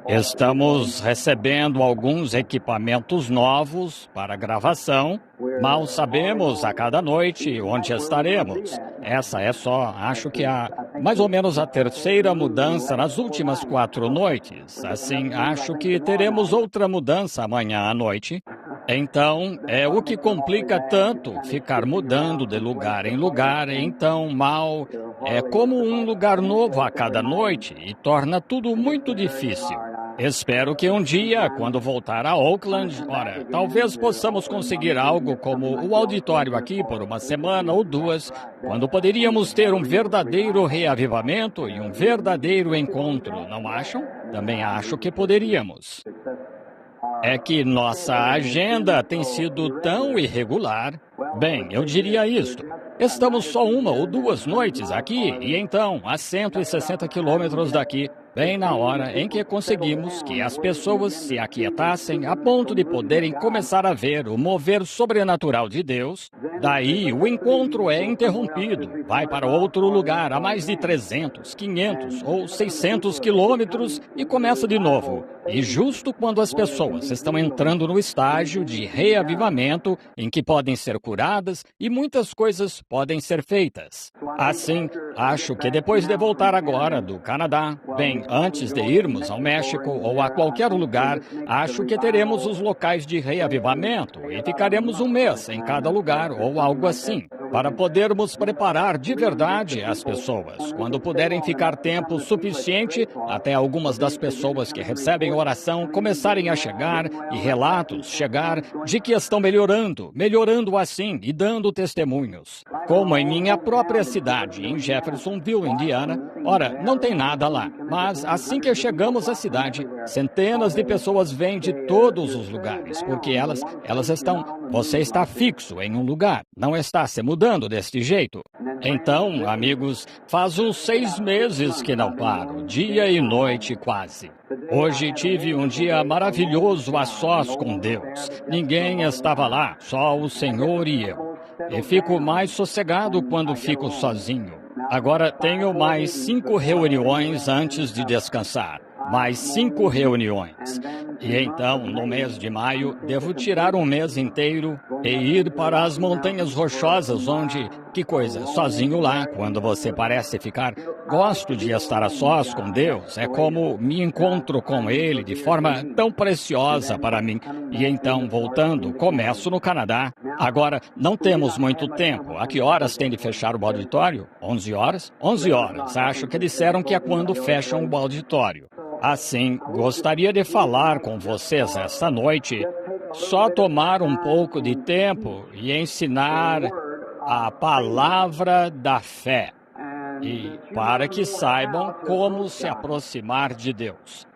Estamos recebendo alguns equipamentos novos para gravação. Mal sabemos a cada noite onde estaremos. Essa é só, acho que mais ou menos a terceira mudança nas últimas 4 noites. Assim, acho que teremos outra mudança amanhã à noite. Então, é o que complica tanto ficar mudando de lugar em lugar. Então, mal é como um lugar novo a cada noite e torna tudo muito difícil. Espero que um dia, quando voltar a Oakland, talvez possamos conseguir algo como o auditório aqui por uma semana ou 2, quando poderíamos ter um verdadeiro reavivamento e um verdadeiro encontro, não acham? Também acho que poderíamos. É que nossa agenda tem sido tão irregular. Bem, eu diria isto. Estamos só 1 ou 2 noites aqui, e então, a 160 quilômetros daqui, bem na hora em que conseguimos que as pessoas se aquietassem a ponto de poderem começar a ver o mover sobrenatural de Deus, daí o encontro é interrompido, vai para outro lugar a mais de 300, 500 ou 600 quilômetros e começa de novo. E justo quando as pessoas estão entrando no estágio de reavivamento, em que podem ser curadas e muitas coisas podem ser feitas. Assim, acho que depois de voltar agora do Canadá, bem, antes de irmos ao México ou a qualquer lugar, acho que teremos os locais de reavivamento e ficaremos 1 mês em cada lugar ou algo assim, para podermos preparar de verdade as pessoas, quando puderem ficar tempo suficiente até algumas das pessoas que recebem oração começarem a chegar e relatos chegar de que estão melhorando assim e dando testemunhos. Como em minha própria cidade, em Jeffersonville, Indiana, não tem nada lá, mas assim que chegamos à cidade, centenas de pessoas vêm de todos os lugares, porque elas estão... Você está fixo em um lugar, não está se mudando deste jeito. Então, amigos, faz uns 6 meses que não paro, dia e noite quase. Hoje tive um dia maravilhoso a sós com Deus. Ninguém estava lá, só o Senhor e eu. E fico mais sossegado quando fico sozinho. Agora tenho mais 5 reuniões antes de descansar. Mais 5 reuniões. E então, no mês de maio, devo tirar 1 mês inteiro e ir para as Montanhas Rochosas, onde... Que coisa, sozinho lá, quando você parece ficar... Gosto de estar a sós com Deus, é como me encontro com Ele de forma tão preciosa para mim. E então, voltando, começo no Canadá. Agora, não temos muito tempo. A que horas tem de fechar o auditório? 11 horas? 11 horas. Acho que disseram que é quando fecham o auditório. Assim, gostaria de falar com vocês esta noite, só tomar um pouco de tempo e ensinar a palavra da fé, e para que saibam como se aproximar de Deus.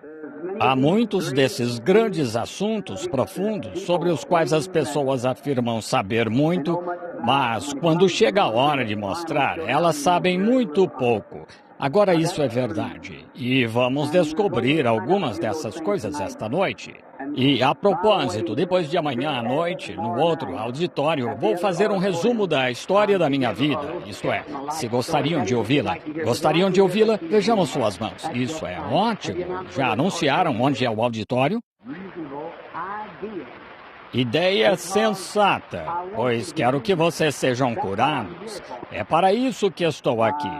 Há muitos desses grandes assuntos profundos sobre os quais as pessoas afirmam saber muito, mas quando chega a hora de mostrar, elas sabem muito pouco. Agora isso é verdade, e vamos descobrir algumas dessas coisas esta noite. E, a propósito, depois de amanhã à noite, no outro auditório, vou fazer um resumo da história da minha vida. Isto é, se gostariam de ouvi-la. Gostariam de ouvi-la? Vejamos suas mãos. Isso é ótimo. Já anunciaram onde é o auditório? Ideia sensata, pois quero que vocês sejam curados. É para isso que estou aqui.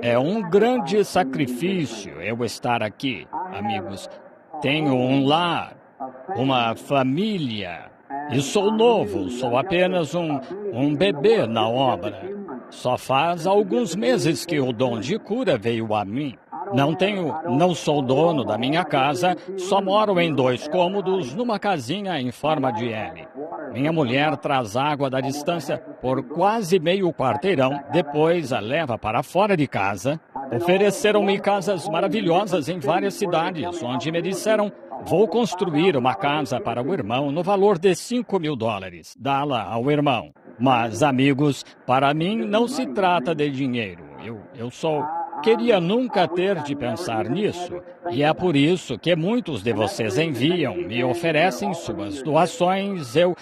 É um grande sacrifício eu estar aqui, amigos. Tenho um lar, uma família, e sou novo, sou apenas um bebê na obra. Só faz alguns meses que o dom de cura veio a mim. Não sou dono da minha casa, só moro em 2 cômodos numa casinha em forma de L. Minha mulher traz água da distância por quase meio quarteirão, depois a leva para fora de casa. Ofereceram-me casas maravilhosas em várias cidades, onde me disseram, vou construir uma casa para o irmão no valor de $5.000, dá-la ao irmão. Mas, amigos, para mim não se trata de dinheiro. Queria nunca ter de pensar nisso, e é por isso que muitos de vocês enviam, me oferecem suas doações, eu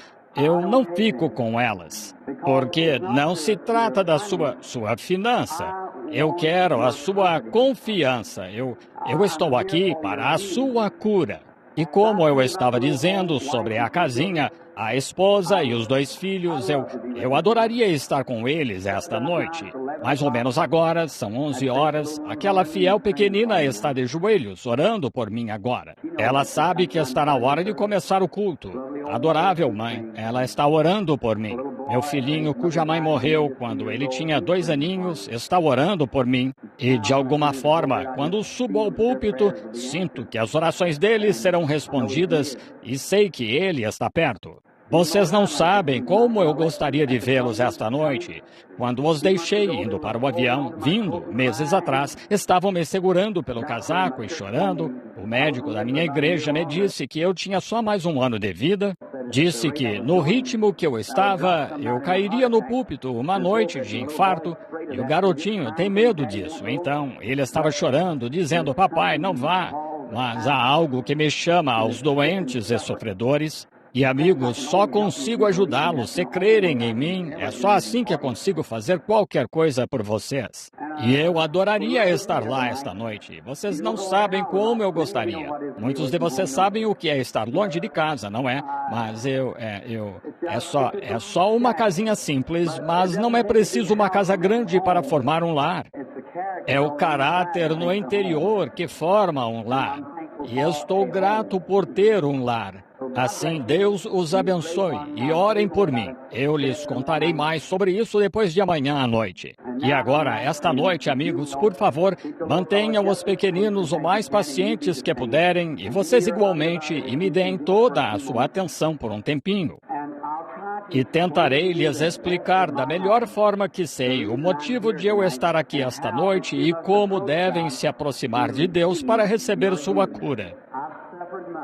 não fico com elas, porque não se trata da sua finança. Eu quero a sua confiança. Eu estou aqui para a sua cura. E como eu estava dizendo sobre a casinha, a esposa e os 2 filhos, eu adoraria estar com eles esta noite. Mais ou menos agora, são 11 horas, aquela fiel pequenina está de joelhos, orando por mim agora. Ela sabe que está na hora de começar o culto. Adorável mãe, ela está orando por mim. Meu filhinho, cuja mãe morreu quando ele tinha 2 aninhos, está orando por mim. E, de alguma forma, quando subo ao púlpito, sinto que as orações dele serão respondidas e sei que ele está perto. Vocês não sabem como eu gostaria de vê-los esta noite. Quando os deixei indo para o avião, vindo, meses atrás, estavam me segurando pelo casaco e chorando. O médico da minha igreja me disse que eu tinha só mais 1 ano de vida. Disse que, no ritmo que eu estava, eu cairia no púlpito uma noite de infarto. E o garotinho tem medo disso. Então, ele estava chorando, dizendo: papai, não vá. Mas há algo que me chama aos doentes e sofredores. E, amigos, só consigo ajudá-los se crerem em mim. É só assim que eu consigo fazer qualquer coisa por vocês. E eu adoraria estar lá esta noite. Vocês não sabem como eu gostaria. Muitos de vocês sabem o que é estar longe de casa, não é? Mas é só uma casinha simples, mas não é preciso uma casa grande para formar um lar. É o caráter no interior que forma um lar. E estou grato por ter um lar. Assim, Deus os abençoe e orem por mim. Eu lhes contarei mais sobre isso depois de amanhã à noite. E agora, esta noite, amigos, por favor, mantenham os pequeninos o mais pacientes que puderem e vocês igualmente, e me deem toda a sua atenção por um tempinho. E tentarei lhes explicar da melhor forma que sei o motivo de eu estar aqui esta noite e como devem se aproximar de Deus para receber sua cura.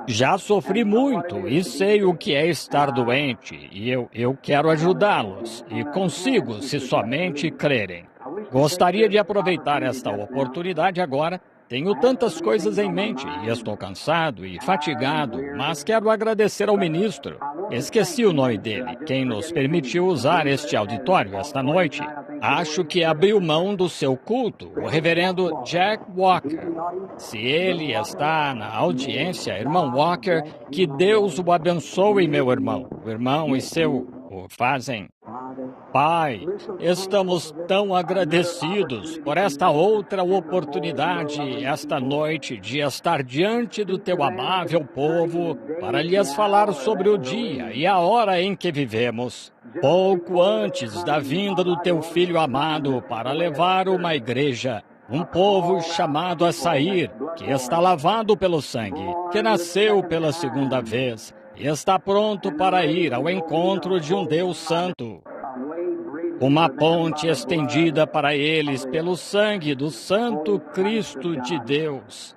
Já sofri muito e sei o que é estar doente, e eu quero ajudá-los, e consigo se somente crerem. Gostaria de aproveitar esta oportunidade agora. Tenho tantas coisas em mente e estou cansado e fatigado, mas quero agradecer ao ministro. Esqueci o nome dele, quem nos permitiu usar este auditório esta noite. Acho que abriu mão do seu culto, o reverendo Jack Walker. Se ele está na audiência, irmão Walker, que Deus o abençoe, meu irmão. O irmão e seu o fazem. Pai, estamos tão agradecidos por esta outra oportunidade, esta noite, de estar diante do teu amável povo para lhes falar sobre o dia e a hora em que vivemos. Pouco antes da vinda do teu Filho amado para levar uma igreja, um povo chamado a sair, que está lavado pelo sangue, que nasceu pela segunda vez e está pronto para ir ao encontro de um Deus santo. Uma ponte estendida para eles pelo sangue do Santo Cristo de Deus.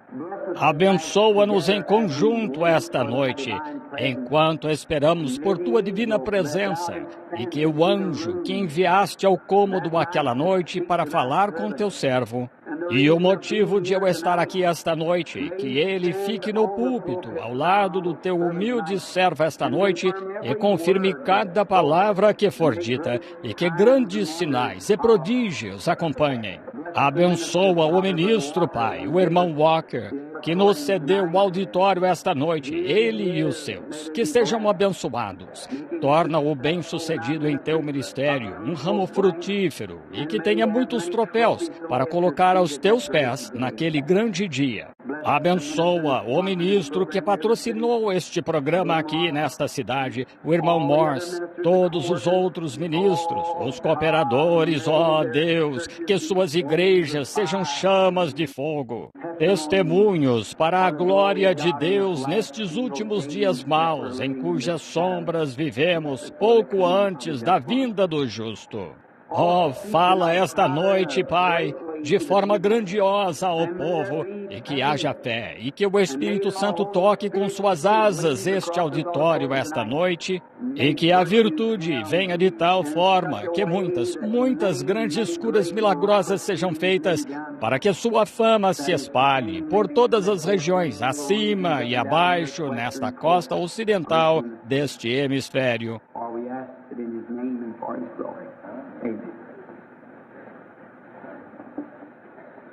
Abençoa-nos em conjunto esta noite, enquanto esperamos por tua divina presença, e que o anjo que enviaste ao cômodo aquela noite para falar com teu servo, e o motivo de eu estar aqui esta noite, que ele fique no púlpito, ao lado do teu humilde servo esta noite, e confirme cada palavra que for dita, e que grandes sinais e prodígios acompanhem. Abençoa o ministro, Pai, o irmão Walker, que nos cedeu o auditório esta noite, ele e os seus, que sejam abençoados. Torna-o bem-sucedido em teu ministério, um ramo frutífero, e que tenha muitos troféus para colocar aos teus pés naquele grande dia. Abençoa o ministro que patrocinou este programa aqui nesta cidade, o irmão Morse, todos os outros ministros, os cooperadores, ó Deus, que suas igrejas sejam chamas de fogo, testemunhos para a glória de Deus nestes últimos dias maus, em cujas sombras vivemos pouco antes da vinda do justo. Oh, fala esta noite, Pai, de forma grandiosa ao povo, e que haja fé, e que o Espírito Santo toque com suas asas este auditório esta noite, e que a virtude venha de tal forma que muitas grandes curas milagrosas sejam feitas, para que sua fama se espalhe por todas as regiões, acima e abaixo, nesta costa ocidental deste hemisfério.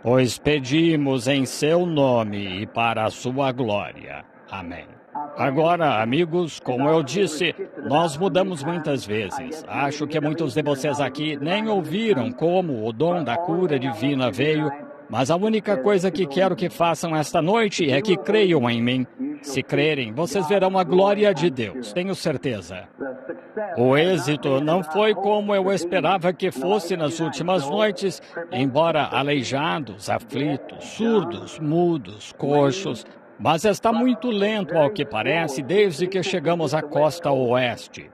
pois pedimos em seu nome e para a sua glória. Amém. Agora, amigos, como eu disse, nós mudamos muitas vezes. Acho que muitos de vocês aqui nem ouviram como o dom da cura divina veio, mas a única coisa que quero que façam esta noite é que creiam em mim. Se crerem, vocês verão a glória de Deus, tenho certeza. O êxito não foi como eu esperava que fosse nas últimas noites, embora aleijados, aflitos, surdos, mudos, coxos, mas está muito lento ao que parece desde que chegamos à costa oeste.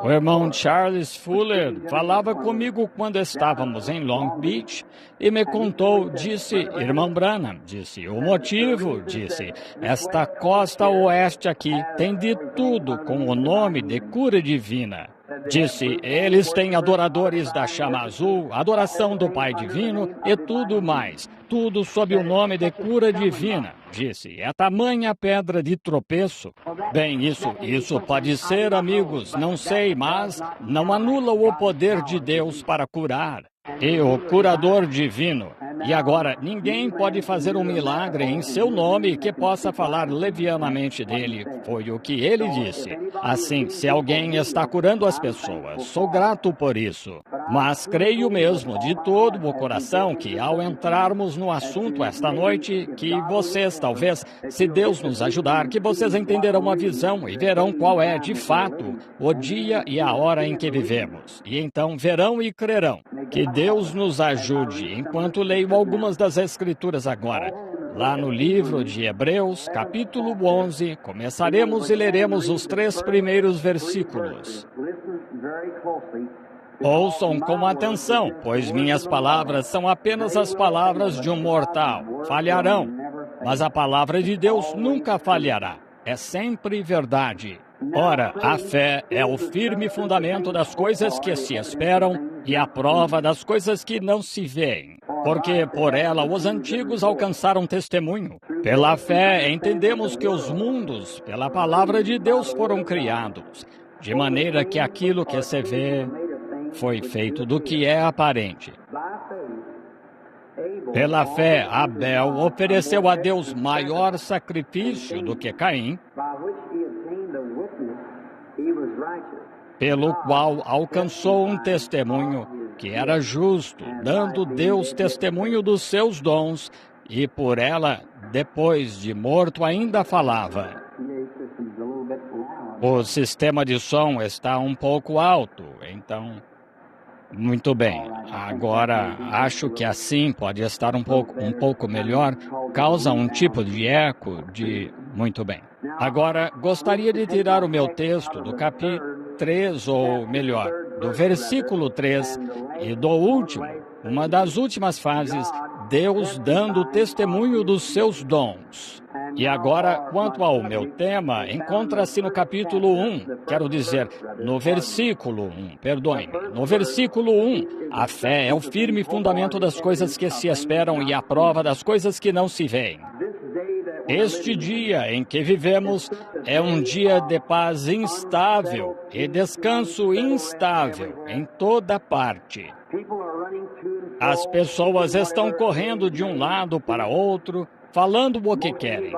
O irmão Charles Fuller falava comigo quando estávamos em Long Beach e me contou, disse, irmão Branham, disse, o motivo, disse, esta costa oeste aqui tem de tudo com o nome de cura divina. Disse, eles têm adoradores da chama azul, adoração do Pai Divino e tudo mais. Tudo sob o nome de cura divina. Disse, é tamanha pedra de tropeço. Bem, isso pode ser, amigos, não sei, mas não anula o poder de Deus para curar. E o curador divino. E agora, ninguém pode fazer um milagre em seu nome que possa falar levianamente dele. Foi o que ele disse. Assim, se alguém está curando as pessoas, sou grato por isso. Mas creio mesmo, de todo o coração, que ao entrarmos no assunto esta noite, que vocês, talvez, se Deus nos ajudar, que vocês entenderão a visão e verão qual é, de fato, o dia e a hora em que vivemos. E então verão e crerão. Que Deus nos ajude enquanto leio algumas das Escrituras agora. Lá no livro de Hebreus, capítulo 11, começaremos e leremos os 3 primeiros versículos. Ouçam com atenção, pois minhas palavras são apenas as palavras de um mortal. Falharão, mas a palavra de Deus nunca falhará. É sempre verdade. Ora, a fé é o firme fundamento das coisas que se esperam e a prova das coisas que não se veem. Porque por ela os antigos alcançaram testemunho. Pela fé entendemos que os mundos, pela palavra de Deus, foram criados, de maneira que aquilo que se vê foi feito do que é aparente. Pela fé, Abel ofereceu a Deus maior sacrifício do que Caim, pelo qual alcançou um testemunho que era justo, dando Deus testemunho dos seus dons, e por ela, depois de morto, ainda falava. O sistema de som está um pouco alto, então... Muito bem. Agora, acho que assim pode estar um pouco melhor. Causa um tipo de eco de... Muito bem. Agora, gostaria de tirar o meu texto do capítulo 3, ou melhor, do versículo 3 e do último, uma das últimas fases, Deus dando testemunho dos seus dons. E agora, quanto ao meu tema, encontra-se no capítulo 1, quero dizer, no versículo 1, perdoe-me, no versículo 1, a fé é o firme fundamento das coisas que se esperam e a prova das coisas que não se veem. Este dia em que vivemos é um dia de paz instável e descanso instável em toda parte. As pessoas estão correndo de um lado para outro, falando o que querem.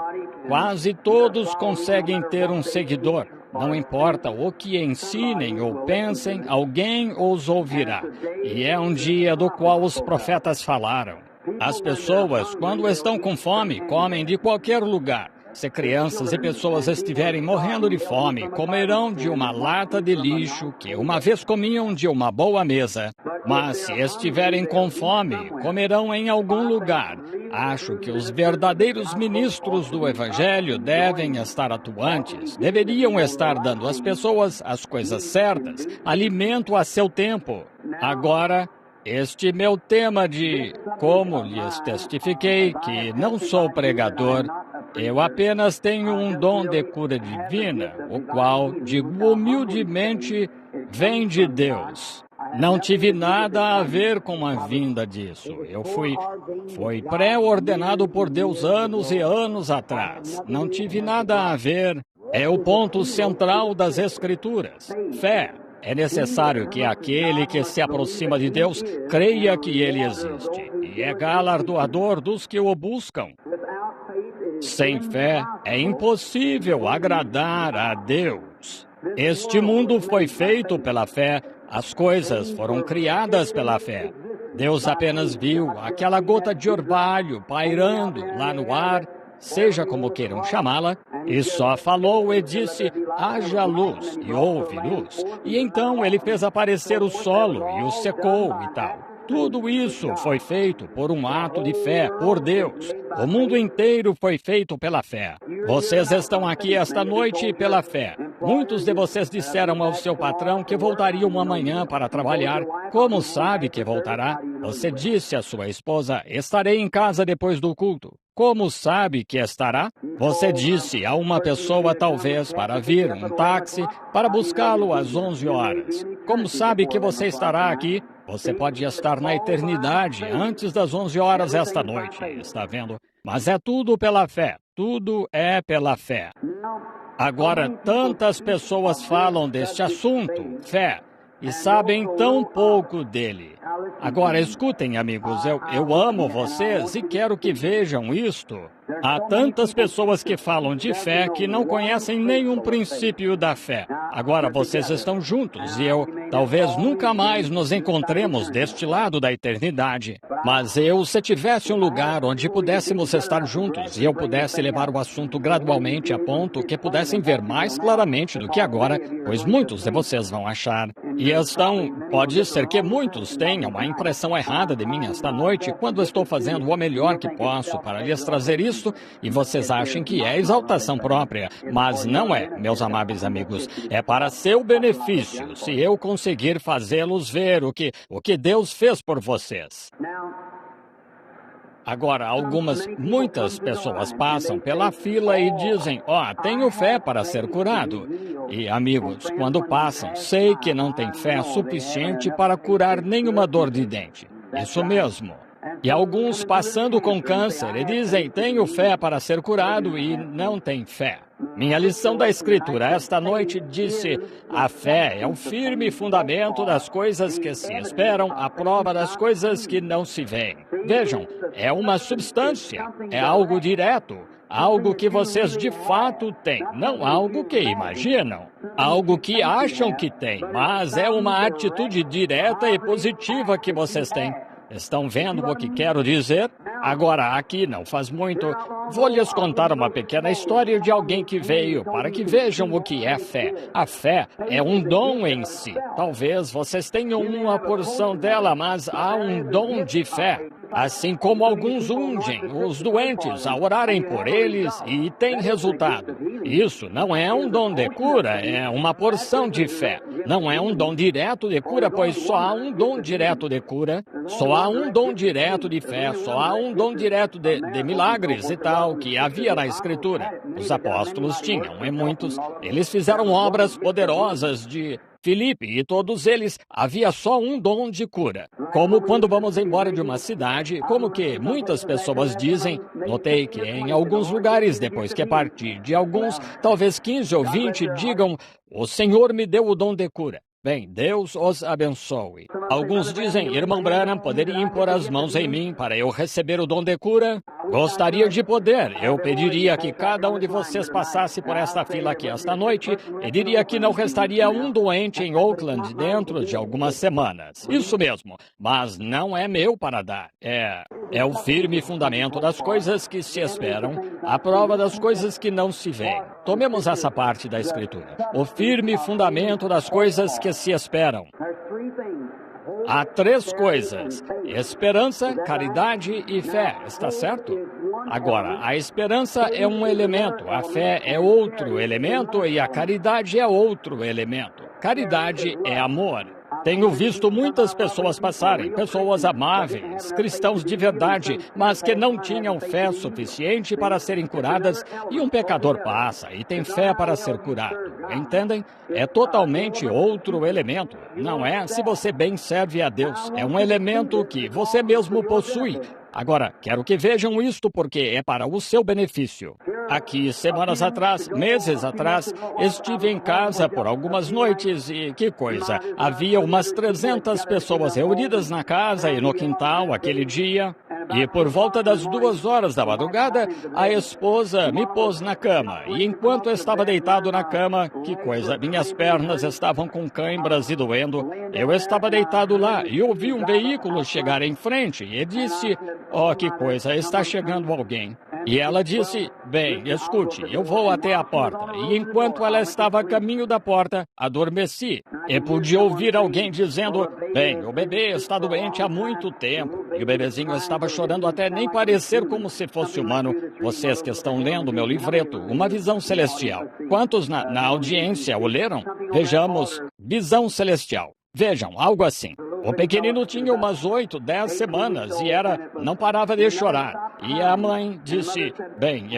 Quase todos conseguem ter um seguidor. Não importa o que ensinem ou pensem, alguém os ouvirá. E é um dia do qual os profetas falaram. As pessoas, quando estão com fome, comem de qualquer lugar. Se crianças e pessoas estiverem morrendo de fome, comerão de uma lata de lixo que uma vez comiam de uma boa mesa. Mas se estiverem com fome, comerão em algum lugar. Acho que os verdadeiros ministros do Evangelho devem estar atuantes, deveriam estar dando às pessoas as coisas certas, alimento a seu tempo. Agora, este meu tema de como lhes testifiquei que não sou pregador, eu apenas tenho um dom de cura divina, o qual, digo humildemente, vem de Deus. Não tive nada a ver com a vinda disso. Foi pré-ordenado por Deus anos e anos atrás. Não tive nada a ver. É o ponto central das Escrituras. Fé. É necessário que aquele que se aproxima de Deus creia que Ele existe e é galardoador dos que o buscam. Sem fé é impossível agradar a Deus. Este mundo foi feito pela fé, as coisas foram criadas pela fé. Deus apenas viu aquela gota de orvalho pairando lá no ar, seja como queiram chamá-la, e só falou e disse, haja luz, e houve luz. E então ele fez aparecer o solo e o secou e tal. Tudo isso foi feito por um ato de fé, por Deus. O mundo inteiro foi feito pela fé. Vocês estão aqui esta noite pela fé. Muitos de vocês disseram ao seu patrão que voltariam amanhã para trabalhar. Como sabe que voltará? Você disse à sua esposa, estarei em casa depois do culto. Como sabe que estará? Você disse a uma pessoa, talvez, para vir um táxi, para buscá-lo às 11 horas. Como sabe que você estará aqui? Você pode estar na eternidade antes das 11 horas esta noite, está vendo? Mas é tudo pela fé. Tudo é pela fé. Agora, tantas pessoas falam deste assunto, fé, e sabem tão pouco dele. Agora, escutem, amigos, eu amo vocês e quero que vejam isto. Há tantas pessoas que falam de fé que não conhecem nenhum princípio da fé. Agora, vocês estão juntos e talvez nunca mais nos encontremos deste lado da eternidade. Mas se tivesse um lugar onde pudéssemos estar juntos e eu pudesse levar o assunto gradualmente a ponto que pudessem ver mais claramente do que agora, pois muitos de vocês vão achar. Pode ser que muitos tenham a impressão errada de mim esta noite quando estou fazendo o melhor que posso para lhes trazer isto e vocês achem que é exaltação própria, mas não é, meus amáveis amigos. É para seu benefício, se eu conseguir fazê-los ver o que Deus fez por vocês. Agora, muitas pessoas passam pela fila e dizem, tenho fé para ser curado. E, amigos, quando passam, sei que não têm fé suficiente para curar nenhuma dor de dente. Isso mesmo. E alguns passando com câncer e dizem, tenho fé para ser curado e não têm fé. Minha lição da Escritura esta noite disse, a fé é o firme fundamento das coisas que se esperam, a prova das coisas que não se veem. Vejam, é uma substância, é algo direto, algo que vocês de fato têm, não algo que imaginam, algo que acham que têm, mas é uma atitude direta e positiva que vocês têm. Estão vendo o que quero dizer? Agora, aqui não faz muito, vou lhes contar uma pequena história de alguém que veio para que vejam o que é fé. A fé é um dom em si. Talvez vocês tenham uma porção dela, mas há um dom de fé. Assim como alguns ungem os doentes a orarem por eles e tem resultado. Isso não é um dom de cura, é uma porção de fé. Não é um dom direto de cura, pois só há um dom direto de cura, só há um dom direto de fé, só há um dom direto de milagres e tal, que havia na Escritura. Os apóstolos tinham, e muitos, eles fizeram obras poderosas de Filipe, e todos eles, havia só um dom de cura. Como quando vamos embora de uma cidade, como que muitas pessoas dizem, notei que em alguns lugares, depois que partir de alguns, talvez 15 ou 20, digam, o Senhor me deu o dom de cura. Bem, Deus os abençoe. Alguns dizem, irmão Branham, poderia impor as mãos em mim para eu receber o dom de cura? Gostaria de poder. Eu pediria que cada um de vocês passasse por esta fila aqui esta noite e diria que não restaria um doente em Oakland dentro de algumas semanas. Isso mesmo, mas não é meu para dar. É o firme fundamento das coisas que se esperam, a prova das coisas que não se veem. Tomemos essa parte da Escritura. O firme fundamento das coisas que se esperam. Há três coisas: esperança, caridade e fé. Está certo? Agora, a esperança é um elemento, a fé é outro elemento e a caridade é outro elemento. Caridade é amor. Tenho visto muitas pessoas passarem, pessoas amáveis, cristãos de verdade, mas que não tinham fé suficiente para serem curadas, e um pecador passa e tem fé para ser curado. Entendem? É totalmente outro elemento. Não é se você bem serve a Deus. É um elemento que você mesmo possui. Agora, quero que vejam isto porque é para o seu benefício. Aqui, semanas atrás, meses atrás, estive em casa por algumas noites e que coisa, havia umas 300 pessoas reunidas na casa e no quintal aquele dia. E por volta das 2 horas da madrugada, a esposa me pôs na cama. E enquanto eu estava deitado na cama, que coisa, minhas pernas estavam com câimbras e doendo. Eu estava deitado lá e ouvi um veículo chegar em frente e disse, oh, que coisa, está chegando alguém. E ela disse, bem, escute, eu vou até a porta. E enquanto ela estava a caminho da porta, adormeci. E pude ouvir alguém dizendo, bem, o bebê está doente há muito tempo. E o bebezinho estava chorando até nem parecer como se fosse humano. Vocês que estão lendo meu livreto, Uma Visão Celestial. Quantos na audiência o leram? Vejamos, Visão Celestial. Vejam, algo assim. O pequenino tinha umas 8, 10 semanas e não parava de chorar. E a mãe disse, bem,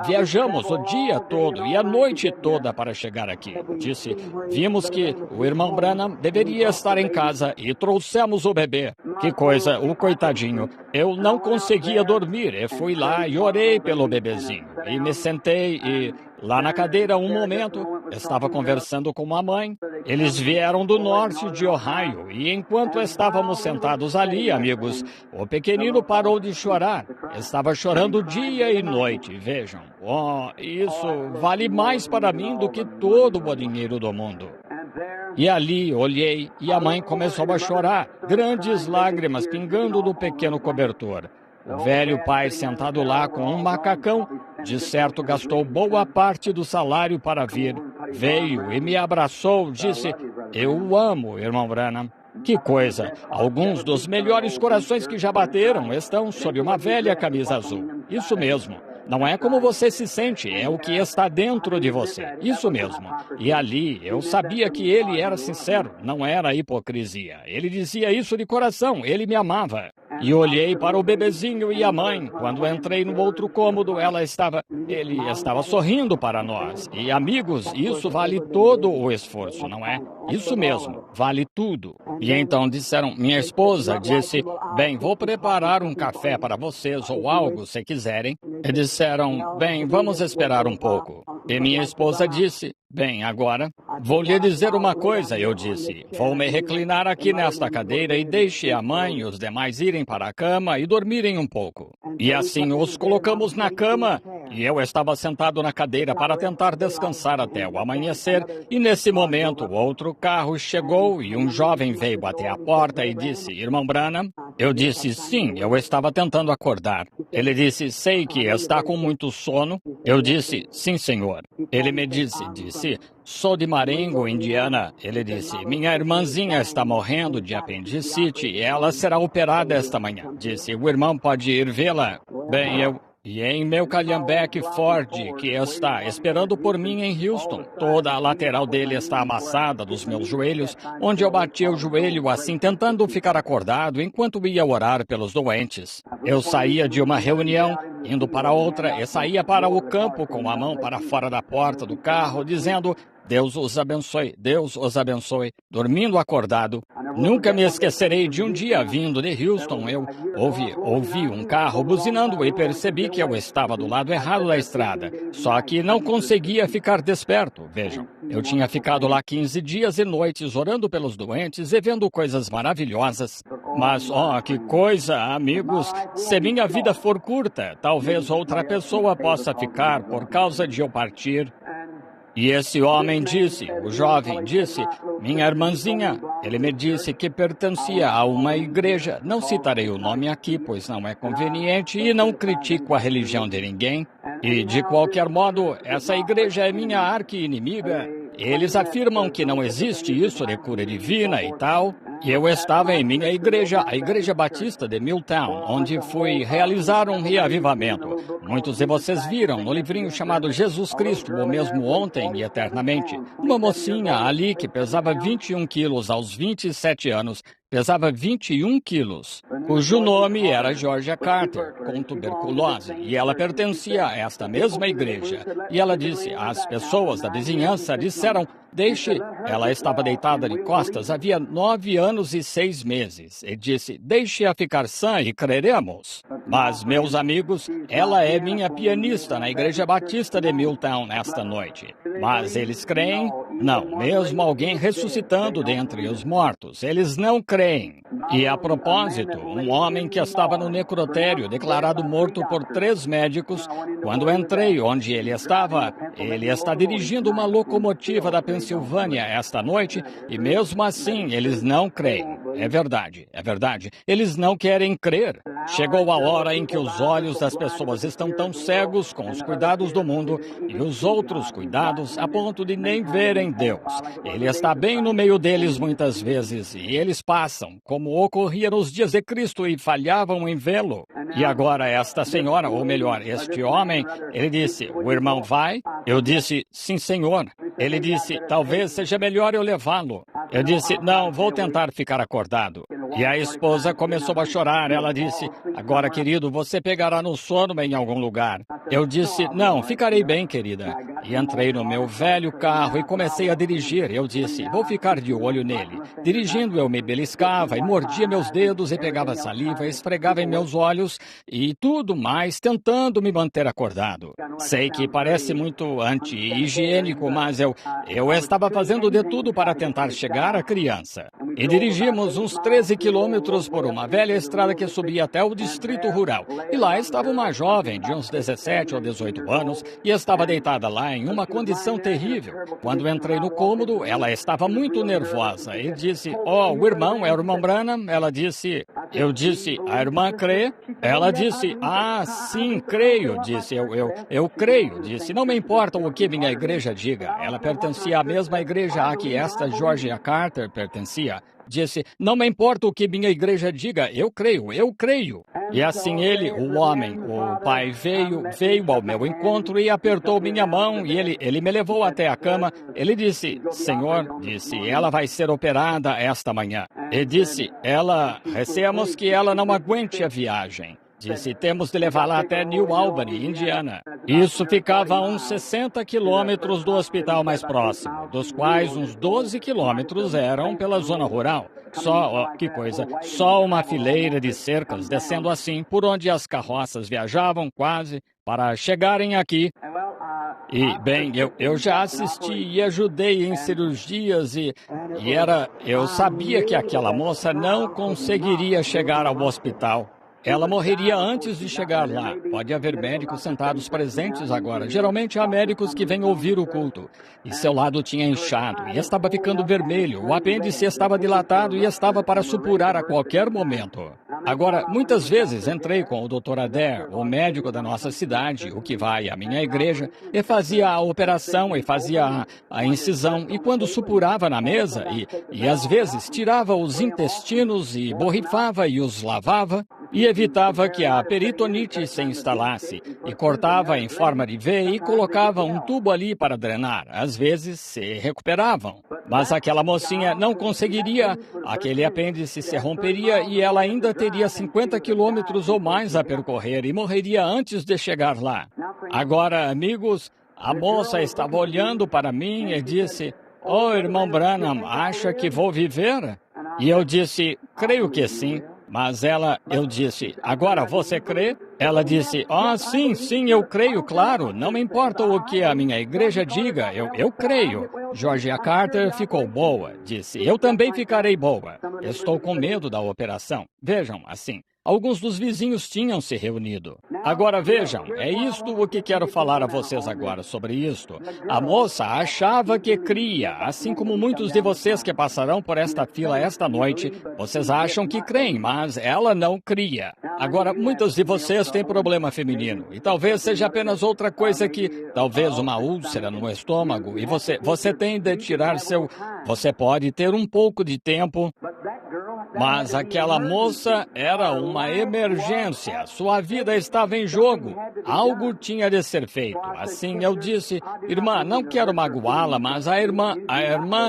viajamos o dia todo e a noite toda para chegar aqui. Disse, vimos que o irmão Branham deveria estar em casa e trouxemos o bebê. Que coisa, o coitadinho. Eu não conseguia dormir e fui lá e orei pelo bebezinho. E me sentei e... lá na cadeira, um momento, estava conversando com a mãe. Eles vieram do norte de Ohio e enquanto estávamos sentados ali, amigos, o pequenino parou de chorar. Estava chorando dia e noite, vejam. Oh, isso vale mais para mim do que todo o dinheiro do mundo. E ali olhei e a mãe começou a chorar, grandes lágrimas pingando do pequeno cobertor. O velho pai sentado lá com um macacão, de certo gastou boa parte do salário para vir. Veio e me abraçou, disse, eu o amo, irmão Branham. Que coisa, alguns dos melhores corações que já bateram estão sob uma velha camisa azul. Isso mesmo. Não é como você se sente, é o que está dentro de você. Isso mesmo. E ali eu sabia que ele era sincero, não era hipocrisia. Ele dizia isso de coração, ele me amava. E olhei para o bebezinho e a mãe. Quando entrei no outro cômodo, ele estava sorrindo para nós. E amigos, isso vale todo o esforço, não é? Isso mesmo, vale tudo. E então disseram, minha esposa disse, bem, vou preparar um café para vocês ou algo, se quiserem. E disseram, bem, vamos esperar um pouco. E minha esposa disse, bem, agora, vou lhe dizer uma coisa, eu disse. Vou me reclinar aqui nesta cadeira e deixe a mãe e os demais irem para a cama e dormirem um pouco. E assim os colocamos na cama e eu estava sentado na cadeira para tentar descansar até o amanhecer. E nesse momento, outro carro chegou e um jovem veio até a porta e disse, irmão Branham? Eu disse, sim, eu estava tentando acordar. Ele disse, sei que está com muito sono. Eu disse, sim, senhor. Ele me disse, sou de Marengo, Indiana. Ele disse, minha irmãzinha está morrendo de apendicite e ela será operada esta manhã. Disse, o irmão pode ir vê-la? Bem, E em meu Calhambeque Ford, que está esperando por mim em Houston. Toda a lateral dele está amassada dos meus joelhos, onde eu bati o joelho assim, tentando ficar acordado enquanto ia orar pelos doentes. Eu saía de uma reunião, indo para outra, e saía para o campo com a mão para fora da porta do carro, dizendo, Deus os abençoe, dormindo acordado. Nunca me esquecerei de um dia vindo de Houston, eu ouvi um carro buzinando e percebi que eu estava do lado errado da estrada. Só que não conseguia ficar desperto, vejam. Eu tinha ficado lá 15 dias e noites orando pelos doentes e vendo coisas maravilhosas. Mas, que coisa, amigos, se minha vida for curta, talvez outra pessoa possa ficar por causa de eu partir. E esse homem disse, o jovem disse, minha irmãzinha, ele me disse que pertencia a uma igreja. Não citarei o nome aqui, pois não é conveniente e não critico a religião de ninguém. E, de qualquer modo, essa igreja é minha arqui-inimiga. Eles afirmam que não existe isso de cura divina e tal. E eu estava em minha igreja, a Igreja Batista de Milltown, onde fui realizar um reavivamento. Muitos de vocês viram no livrinho chamado Jesus Cristo, o mesmo ontem e eternamente. Uma mocinha ali que pesava 21 quilos aos 27 anos, pesava 21 quilos, cujo nome era Georgia Carter, com tuberculose, e ela pertencia a esta mesma igreja. E ela disse, as pessoas da vizinhança disseram, deixe... Ela estava deitada de costas havia 9 anos e 6 meses. E disse, deixe-a ficar sã e creremos. Mas, meus amigos, ela é minha pianista na Igreja Batista de Milltown nesta noite. Mas eles creem? Não, mesmo alguém ressuscitando dentre os mortos. Eles não creem. E, a propósito, um homem que estava no necrotério, declarado morto por 3 médicos, quando entrei onde ele está dirigindo uma locomotiva da Pensilvânia esta noite, e mesmo assim eles não creem. É verdade. Eles não querem crer. Chegou a hora em que os olhos das pessoas estão tão cegos com os cuidados do mundo e os outros cuidados a ponto de nem verem Deus. Ele está bem no meio deles muitas vezes e eles passam, como ocorria nos dias de Cristo, e falhavam em vê-lo. E agora esta senhora, ou melhor, este homem, ele disse, o irmão vai? Eu disse, sim, senhor. Ele disse, talvez seja melhor eu levá-lo. Eu disse, não, vou tentar ficar acordado. E a esposa começou a chorar. Ela disse, agora, querido, você pegará no sono em algum lugar. Eu disse, não, ficarei bem, querida. E entrei no meu velho carro e comecei a dirigir. Eu disse, vou ficar de olho nele. Dirigindo, eu me beliscava e mordia meus dedos e pegava saliva, esfregava em meus olhos e tudo mais, tentando me manter acordado. Sei que parece muito anti-higiênico, mas eu estava fazendo de tudo para tentar chegar à criança. E dirigimos uns 13 quilômetros por uma velha estrada que subia até o distrito rural. E lá estava uma jovem de uns 17 ou 18 anos e estava deitada lá em uma condição terrível. Quando entrei no cômodo, ela estava muito nervosa e disse, o irmão é o irmão Branham? Ela disse, eu disse, a irmã crê? Ela disse, sim, creio. Disse, eu creio. Disse, não me importa o que minha igreja diga. Ela pertencia à mesma igreja a que esta Georgia Carter pertencia. Disse, não me importa o que minha igreja diga, eu creio. E assim ele, o homem, o pai veio ao meu encontro e apertou minha mão e ele me levou até a cama. Ele disse, Senhor, disse, ela vai ser operada esta manhã. E disse, receamos que ela não aguente a viagem. Disse, temos de levá-la até New Albany, Indiana. Isso ficava a uns 60 quilômetros do hospital mais próximo, dos quais uns 12 quilômetros eram pela zona rural. Só uma fileira de cercas descendo assim, por onde as carroças viajavam quase para chegarem aqui. E, bem, eu já assisti e ajudei em cirurgias eu sabia que aquela moça não conseguiria chegar ao hospital. Ela morreria antes de chegar lá. Pode haver médicos sentados presentes agora. Geralmente há médicos que vêm ouvir o culto. E seu lado tinha inchado e estava ficando vermelho. O apêndice estava dilatado e estava para supurar a qualquer momento. Agora, muitas vezes entrei com o Dr. Adair, o médico da nossa cidade, o que vai à minha igreja, e fazia a operação e fazia a incisão. E quando supurava na mesa, e às vezes tirava os intestinos e borrifava e os lavava, e evitava que a peritonite se instalasse, e cortava em forma de V e colocava um tubo ali para drenar. Às vezes se recuperavam. Mas aquela mocinha não conseguiria, aquele apêndice se romperia e ela ainda teria 50 quilômetros ou mais a percorrer e morreria antes de chegar lá. Agora, amigos, a moça estava olhando para mim e disse, irmão Branham, acha que vou viver? E eu disse, creio que sim. Mas eu disse, agora você crê? Ela disse, sim, eu creio, claro, não me importa o que a minha igreja diga, eu creio. Georgia Carter ficou boa, disse, eu também ficarei boa. Estou com medo da operação. Vejam, assim, alguns dos vizinhos tinham se reunido. Agora vejam, é isto o que quero falar a vocês agora sobre isto. A moça achava que cria, assim como muitos de vocês que passarão por esta fila esta noite, vocês acham que creem, mas ela não cria. Agora, muitos de vocês têm problema feminino, e talvez seja apenas outra coisa talvez uma úlcera no estômago, e você tem de tirar você pode ter um pouco de tempo. Mas aquela moça era uma emergência. Sua vida estava em jogo. Algo tinha de ser feito. Assim eu disse, irmã, não quero magoá-la, mas a irmã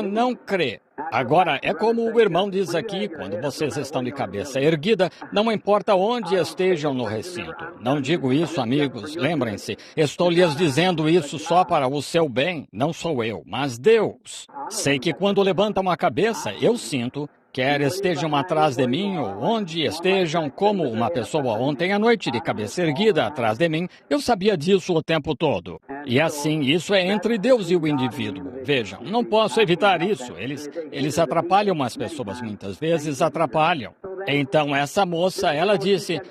não crê. Agora, é como o irmão diz aqui, quando vocês estão de cabeça erguida, não importa onde estejam no recinto. Não digo isso, amigos, lembrem-se, estou lhes dizendo isso só para o seu bem, não sou eu, mas Deus. Sei que quando levantam a cabeça, eu sinto, quer estejam atrás de mim ou onde estejam, como uma pessoa ontem à noite de cabeça erguida atrás de mim, eu sabia disso o tempo todo. E assim, isso é entre Deus e o indivíduo. Vejam, não posso evitar isso. Eles atrapalham as pessoas, muitas vezes atrapalham. Então, essa moça, ela disse,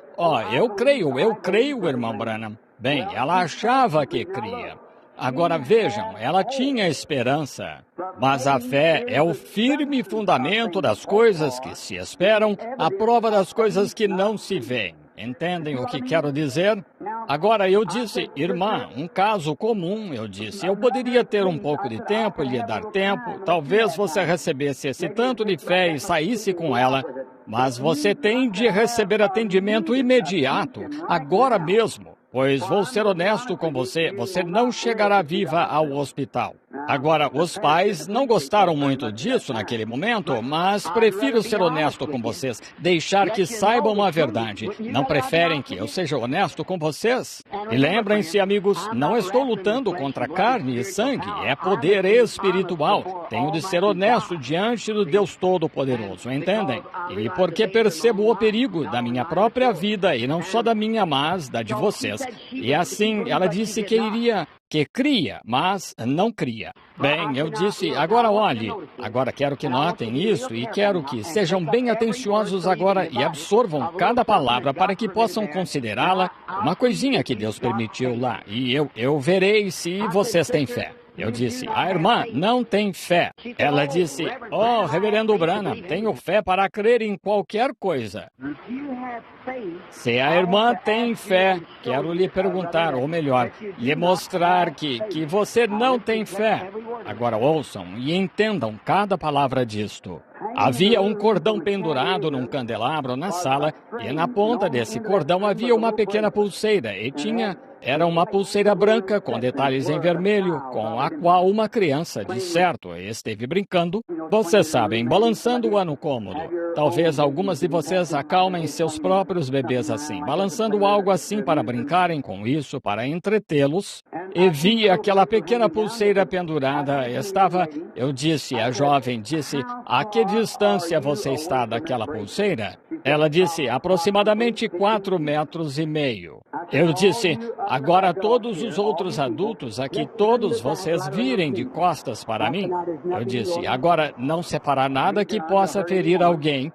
eu creio, irmão Branham. Bem, ela achava que cria. Agora vejam, ela tinha esperança, mas a fé é o firme fundamento das coisas que se esperam, a prova das coisas que não se veem. Entendem o que quero dizer? Agora eu disse, irmã, um caso comum, eu disse, eu poderia ter um pouco de tempo e lhe dar tempo, talvez você recebesse esse tanto de fé e saísse com ela, mas você tem de receber atendimento imediato, agora mesmo. Pois vou ser honesto com você, você não chegará viva ao hospital. Agora, os pais não gostaram muito disso naquele momento, mas prefiro ser honesto com vocês, deixar que saibam a verdade. Não preferem que eu seja honesto com vocês? E lembrem-se, amigos, não estou lutando contra carne e sangue, é poder espiritual. Tenho de ser honesto diante do Deus Todo-Poderoso, entendem? E porque percebo o perigo da minha própria vida, e não só da minha, mas da de vocês. E assim, ela disse que cria, mas não cria. Bem, eu disse, agora olhe, agora quero que notem isso e quero que sejam bem atenciosos agora e absorvam cada palavra para que possam considerá-la uma coisinha que Deus permitiu lá. E eu verei se vocês têm fé. Eu disse, a irmã não tem fé. Ela disse, reverendo Branham, tenho fé para crer em qualquer coisa. Se a irmã tem fé, quero lhe perguntar, ou melhor, lhe mostrar que você não tem fé. Agora ouçam e entendam cada palavra disto. Havia um cordão pendurado num candelabro na sala, e na ponta desse cordão havia uma pequena pulseira, e era uma pulseira branca com detalhes em vermelho, com a qual uma criança, de certo, esteve brincando. Vocês sabem, balançando-a no cômodo. Talvez algumas de vocês acalmem seus próprios bebês assim, balançando algo assim para brincarem com isso, para entretê-los. E vi aquela pequena pulseira pendurada. Eu disse, a jovem disse, a que distância você está daquela pulseira? Ela disse, aproximadamente 4,5 metros. Eu disse, agora todos os outros adultos aqui, todos vocês virem de costas para mim. Eu disse, agora não separar nada que possa ferir alguém.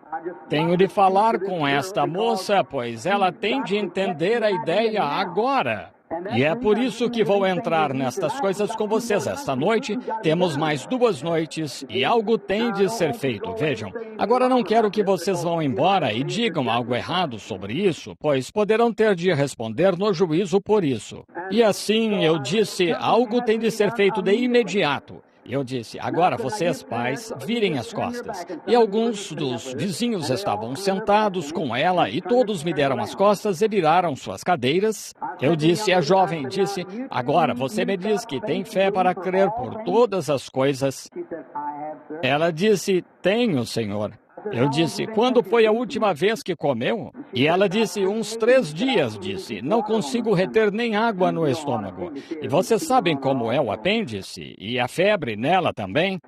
Tenho de falar com esta moça, pois ela tem de entender a ideia agora. E é por isso que vou entrar nestas coisas com vocês esta noite. Temos mais 2 noites e algo tem de ser feito, vejam. Agora não quero que vocês vão embora e digam algo errado sobre isso, pois poderão ter de responder no juízo por isso. E assim eu disse, algo tem de ser feito de imediato. Eu disse, agora vocês, pais, virem as costas. E alguns dos vizinhos estavam sentados com ela e todos me deram as costas e viraram suas cadeiras. Eu disse, a jovem disse, agora você me diz que tem fé para crer por todas as coisas. Ela disse, tenho, Senhor. Eu disse, quando foi a última vez que comeu? E ela disse, uns 3 dias, disse, não consigo reter nem água no estômago. E vocês sabem como é o apêndice e a febre nela também?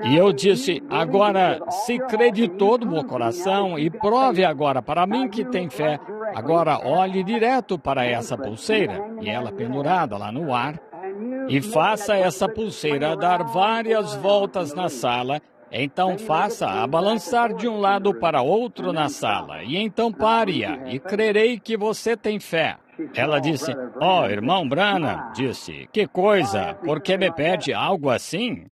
E eu disse, agora, se crê de todo o coração e prove agora para mim que tem fé, agora olhe direto para essa pulseira, e ela pendurada lá no ar, e faça essa pulseira dar várias voltas na sala. Então faça-a balançar de um lado para outro na sala, e então pare-a, e crerei que você tem fé. Ela disse, irmão Branham, disse, que coisa, por que me pede algo assim?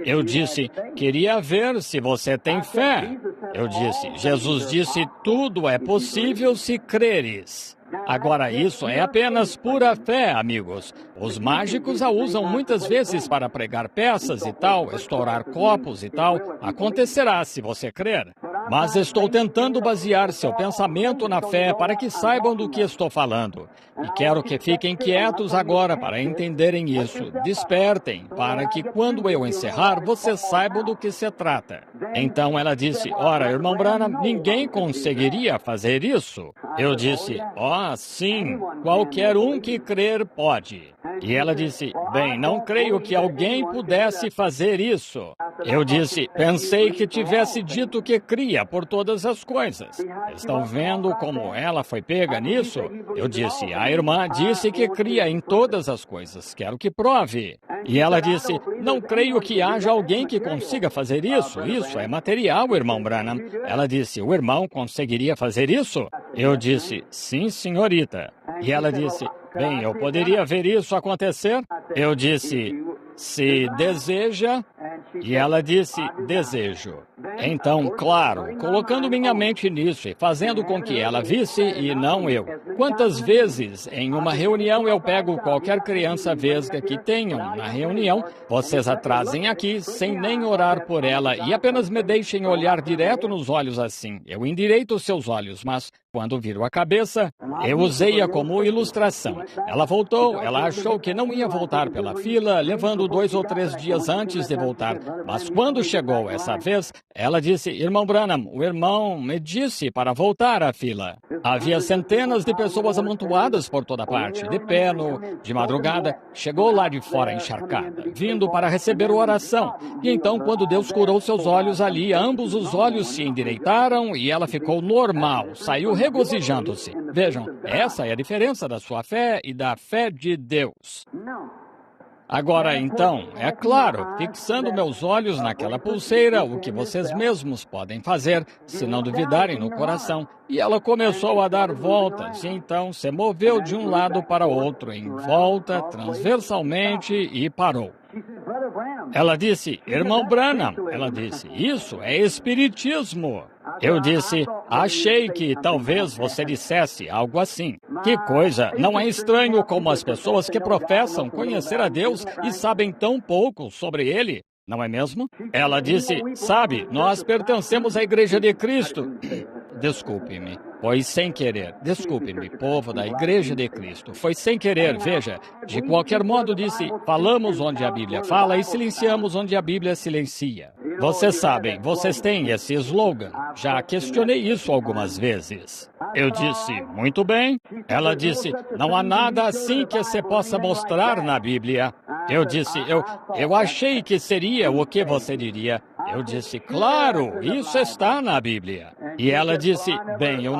Eu disse, queria ver se você tem fé. Eu disse, Jesus disse, tudo é possível se creres. Agora, isso é apenas pura fé, amigos. Os mágicos a usam muitas vezes para pregar peças e tal, estourar copos e tal. Acontecerá se você crer. Mas estou tentando basear seu pensamento na fé para que saibam do que estou falando. E quero que fiquem quietos agora para entenderem isso. Despertem, para que quando eu encerrar, vocês saibam do que se trata. Então ela disse, ora, irmão Branham, ninguém conseguiria fazer isso. Eu disse, sim, qualquer um que crer pode. E ela disse, bem, não creio que alguém pudesse fazer isso. Eu disse, pensei que tivesse dito que cria por todas as coisas. Estão vendo como ela foi pega nisso? Eu disse, a irmã disse que cria em todas as coisas, quero que prove. E ela disse, não creio que haja alguém que consiga fazer isso. Isso é material, irmão Branham. Ela disse, o irmão conseguiria fazer isso? Eu disse, sim, senhorita. E ela disse, bem, eu poderia ver isso acontecer? Eu disse, se deseja. E ela disse, desejo. Então, claro, colocando minha mente nisso e fazendo com que ela visse e não eu. Quantas vezes em uma reunião eu pego qualquer criança vesga que tenham na reunião, vocês a trazem aqui sem nem orar por ela e apenas me deixem olhar direto nos olhos assim. Eu endireito os seus olhos, mas quando viro a cabeça, eu usei-a como ilustração. Ela voltou, ela achou que não ia voltar pela fila, levando 2 ou 3 dias antes de voltar. Mas quando chegou essa vez, ela disse, irmão Branham, o irmão me disse para voltar à fila. Havia centenas de pessoas amontoadas por toda parte, de pé, de madrugada. Chegou lá de fora encharcada, vindo para receber oração. E então, quando Deus curou seus olhos ali, ambos os olhos se endireitaram e ela ficou normal, saiu regozijando-se. Vejam, essa é a diferença da sua fé e da fé de Deus. Agora, então, é claro, fixando meus olhos naquela pulseira, o que vocês mesmos podem fazer, se não duvidarem no coração, e ela começou a dar voltas, e então se moveu de um lado para o outro, em volta, transversalmente, e parou. Ela disse, irmão Branham, ela disse, isso é espiritismo. Eu disse, achei que talvez você dissesse algo assim. Que coisa, não é estranho como as pessoas que professam conhecer a Deus e sabem tão pouco sobre Ele, não é mesmo? Ela disse, sabe, nós pertencemos à Igreja de Cristo. Desculpe-me, foi sem querer. Desculpe-me, povo da Igreja de Cristo. Foi sem querer, veja. De qualquer modo, disse, falamos onde a Bíblia fala e silenciamos onde a Bíblia silencia. Vocês sabem, vocês têm esse slogan. Já questionei isso algumas vezes. Eu disse, muito bem. Ela disse, não há nada assim que você possa mostrar na Bíblia. Eu disse, eu achei que seria o que você diria. Eu disse, claro, isso está na Bíblia. E ela disse, bem, eu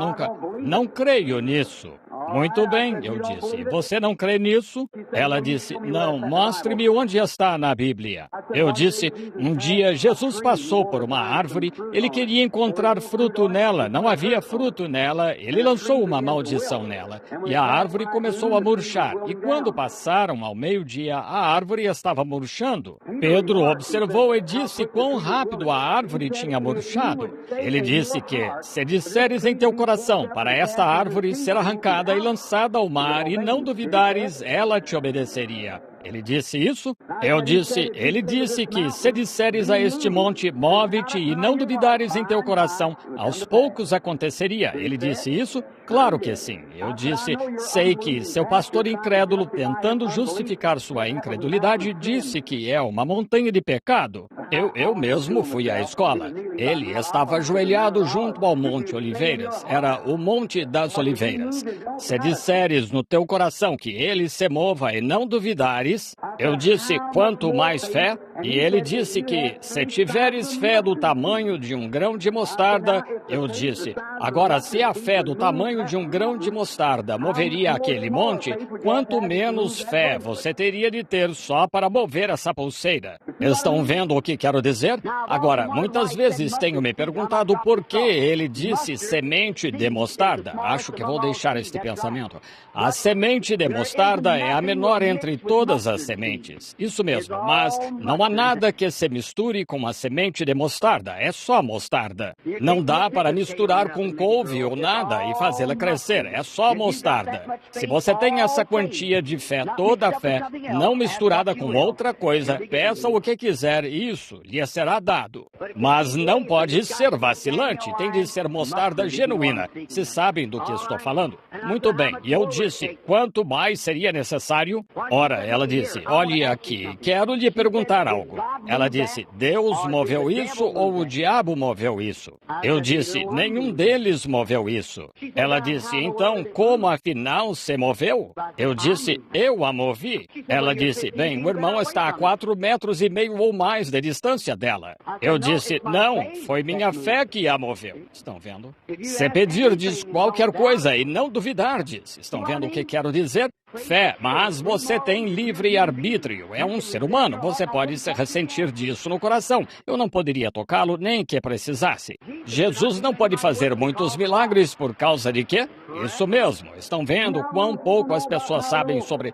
não creio nisso. Muito bem, eu disse, você não crê nisso? Ela disse, não, mostre-me onde está na Bíblia. Eu disse, um dia Jesus passou por uma árvore, ele queria encontrar fruto nela, não havia fruto nela, ele lançou uma maldição nela. E a árvore começou a murchar, e quando passaram ao meio-dia, a árvore estava murchando. Pedro observou e disse quão rápido a árvore tinha murchado. Ele disse que, se disseres em teu coração para esta árvore ser arrancada e lançada ao mar, e não duvidares, ela te obedeceria. Ele disse isso? Eu disse, ele disse que se disseres a este monte, move-te e não duvidares em teu coração, aos poucos aconteceria. Ele disse isso? Claro que sim. Eu disse, sei que seu pastor incrédulo, tentando justificar sua incredulidade, disse que é uma montanha de pecado. Eu mesmo fui à escola. Ele estava ajoelhado junto ao Monte Oliveiras. Era o Monte das Oliveiras. Se disseres no teu coração que ele se mova e não duvidares, eu disse, quanto mais fé? E ele disse que, se tiveres fé do tamanho de um grão de mostarda, eu disse, agora, se a fé do tamanho de um grão de mostarda moveria aquele monte, quanto menos fé você teria de ter só para mover essa pulseira. Estão vendo o que quero dizer? Agora, muitas vezes tenho me perguntado por que ele disse semente de mostarda. Acho que vou deixar este pensamento. A semente de mostarda é a menor entre todas as sementes. Isso mesmo, mas não há nada que se misture com a semente de mostarda, é só mostarda. Não dá para misturar com couve ou nada e fazê-la crescer, é só mostarda. Se você tem essa quantia de fé, toda a fé, não misturada com outra coisa, peça o que quiser, isso lhe será dado. Mas não pode ser vacilante, tem de ser mostarda genuína. Se sabem do que estou falando? Muito bem, e eu disse, quanto mais seria necessário? Ora, ela disse, olhe aqui, quero lhe perguntar algo. Ela disse, Deus moveu isso ou o diabo moveu isso? Eu disse, nenhum deles moveu isso. Ela disse, então, como afinal se moveu? Eu disse, eu a movi. Ela disse, bem, o irmão está a 4,5 metros ou mais de distância dela. Eu disse, não, foi minha fé que a moveu. Estão vendo? Se pedirdes qualquer coisa e não duvidardes, estão vendo o que quero dizer? Fé, mas você tem livre arbítrio, é um ser humano, você pode se ressentir disso no coração. Eu não poderia tocá-lo nem que precisasse. Jesus não pode fazer muitos milagres por causa de quê? Isso mesmo, estão vendo quão pouco as pessoas sabem sobre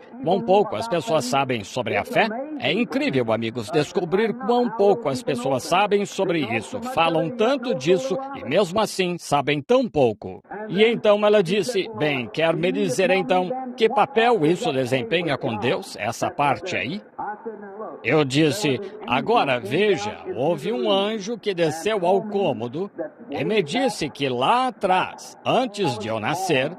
a fé? É incrível, amigos, descobrir quão pouco as pessoas sabem sobre isso. Falam tanto disso e mesmo assim sabem tão pouco. E então ela disse, bem, quer me dizer então que papel isso desempenha com Deus, essa parte aí? Eu disse, agora veja, houve um anjo que desceu ao cômodo e me disse que lá atrás, antes de eu nascer,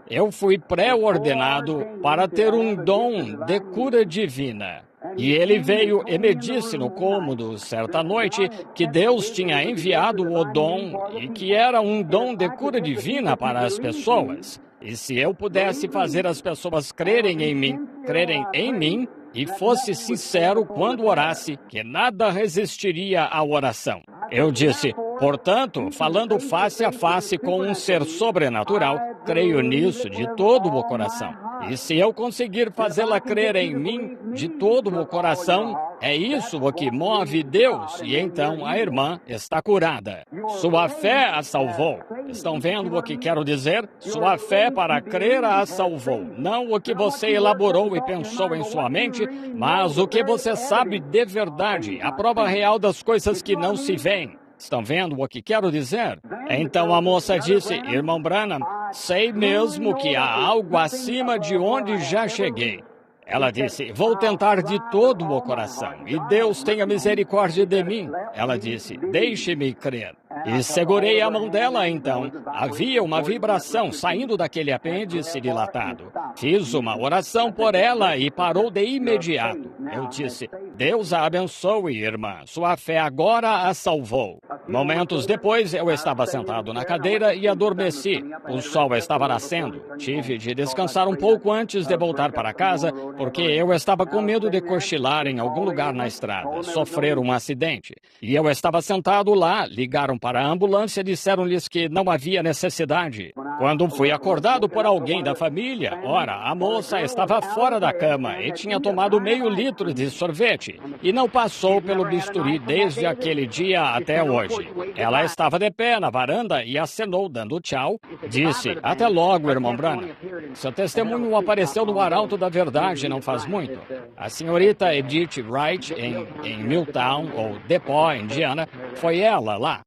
eu fui pré-ordenado para ter um dom de cura divina. E ele veio e me disse no cômodo, certa noite, que Deus tinha enviado o dom e que era um dom de cura divina para as pessoas. E se eu pudesse fazer as pessoas crerem em mim, e fosse sincero quando orasse, que nada resistiria à oração. Eu disse, portanto, falando face a face com um ser sobrenatural, creio nisso de todo o coração. E se eu conseguir fazê-la crer em mim de todo o coração, é isso o que move Deus, e então a irmã está curada. Sua fé a salvou. Estão vendo o que quero dizer? Sua fé para crer a salvou. Não o que você elaborou e pensou em sua mente, mas o que você sabe de verdade, a prova real das coisas que não se veem. Estão vendo o que quero dizer? Então a moça disse, irmão Branham, sei mesmo que há algo acima de onde já cheguei. Ela disse, vou tentar de todo o coração, e Deus tenha misericórdia de mim. Ela disse, deixe-me crer. E segurei a mão dela, então. Havia uma vibração saindo daquele apêndice dilatado. Fiz uma oração por ela e parou de imediato. Eu disse, Deus a abençoe, irmã. Sua fé agora a salvou. Momentos depois, eu estava sentado na cadeira e adormeci. O sol estava nascendo. Tive de descansar um pouco antes de voltar para casa, porque eu estava com medo de cochilar em algum lugar na estrada, sofrer um acidente. E eu estava sentado lá, ligaram para a ambulância e disseram-lhes que não havia necessidade. Quando fui acordado por alguém da família, ora, a moça estava fora da cama e tinha tomado meio litro de sorvete e não passou pelo bisturi desde aquele dia até hoje. Ela estava de pé na varanda e acenou dando tchau. Disse, até logo, irmão Branham. Seu testemunho apareceu no Arauto da Verdade não faz muito. A senhorita Edith Wright, em Milltown, ou DePaul, Indiana, foi ela lá.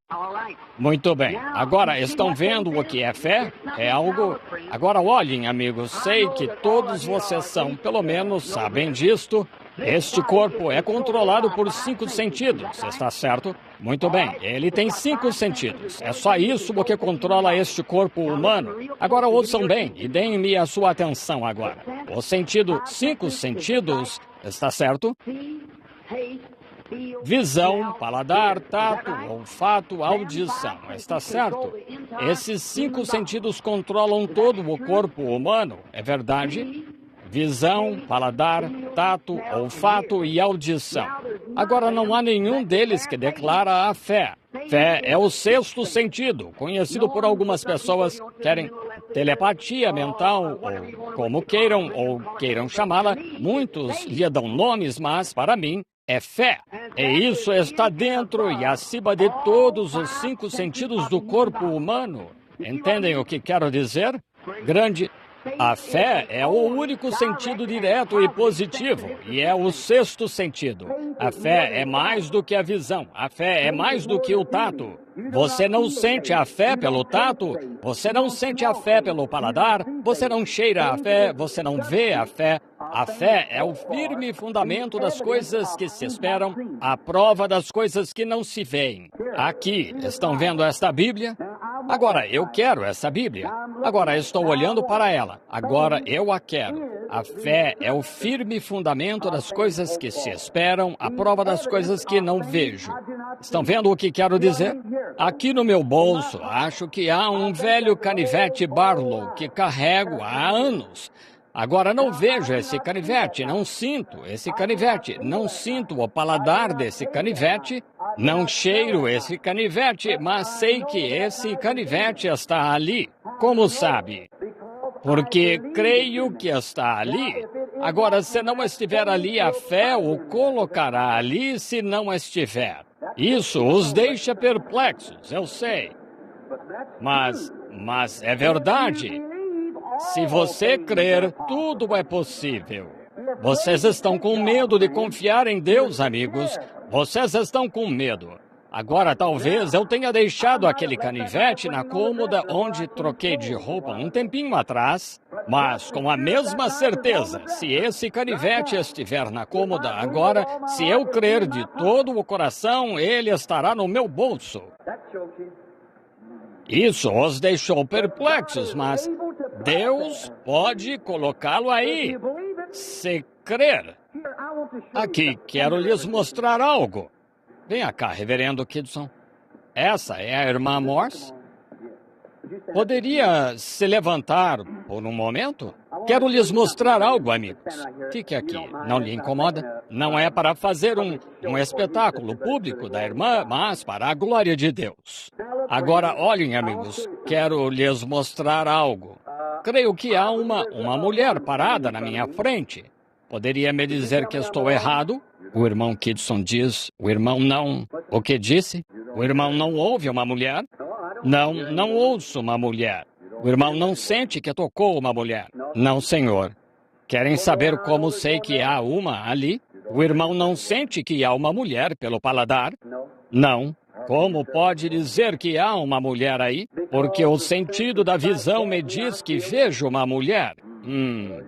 Muito bem. Agora, estão vendo o que é fé? É algo... Agora, olhem, amigos, sei que todos vocês são, pelo menos, sabem disto. Este corpo é controlado por 5 sentidos, está certo? Muito bem, ele tem 5 sentidos. É só isso o que controla este corpo humano. Agora ouçam bem e deem-me a sua atenção agora. O sentido 5 sentidos, está certo? Visão, paladar, tato, olfato, audição, está certo? Esses 5 sentidos controlam todo o corpo humano, é verdade? Visão, paladar, tato, olfato e audição. Agora, não há nenhum deles que declara a fé. Fé é o 6º sentido, conhecido por algumas pessoas, querem telepatia mental, ou queiram chamá-la. Muitos lhe dão nomes, mas, para mim, é fé. E isso está dentro e acima de todos os 5 sentidos do corpo humano. Entendem o que quero dizer? A fé é o único sentido direto e positivo, e é o sexto sentido. A fé é mais do que a visão, a fé é mais do que o tato. Você não sente a fé pelo tato, você não sente a fé pelo paladar, você não cheira a fé, você não vê a fé. A fé é o firme fundamento das coisas que se esperam, a prova das coisas que não se veem. Aqui, estão vendo esta Bíblia? Agora, eu quero essa Bíblia. Agora, estou olhando para ela. Agora, eu a quero. A fé é o firme fundamento das coisas que se esperam, a prova das coisas que não vejo. Estão vendo o que quero dizer? Aqui no meu bolso, acho que há um velho canivete Barlow que carrego há anos. Agora não vejo esse canivete, não sinto esse canivete, não sinto o paladar desse canivete, não cheiro esse canivete, mas sei que esse canivete está ali. Como sabe? Porque creio que está ali. Agora, se não estiver ali, a fé o colocará ali se não estiver. Isso os deixa perplexos, eu sei. Mas é verdade. Se você crer, tudo é possível. Vocês estão com medo de confiar em Deus, amigos. Vocês estão com medo. Agora, talvez eu tenha deixado aquele canivete na cômoda onde troquei de roupa um tempinho atrás, mas com a mesma certeza, se esse canivete estiver na cômoda agora, se eu crer de todo o coração, ele estará no meu bolso. Isso os deixou perplexos, mas Deus pode colocá-lo aí, se crer. Aqui, quero lhes mostrar algo. Venha cá, reverendo Kidson. Essa é a irmã Morse? Poderia se levantar por um momento? Quero lhes mostrar algo, amigos. Fique aqui, não lhe incomoda? Não é para fazer um espetáculo público da irmã, mas para a glória de Deus. Agora, olhem, amigos, quero lhes mostrar algo. Creio que há uma mulher parada na minha frente. Poderia me dizer que estou errado? O irmão Kidson diz, o irmão não... O que disse? O irmão não ouve uma mulher? Não ouço uma mulher. O irmão não sente que tocou uma mulher? Não, senhor. Querem saber como sei que há uma ali? O irmão não sente que há uma mulher pelo paladar? Não. Como pode dizer que há uma mulher aí? Porque o sentido da visão me diz que vejo uma mulher.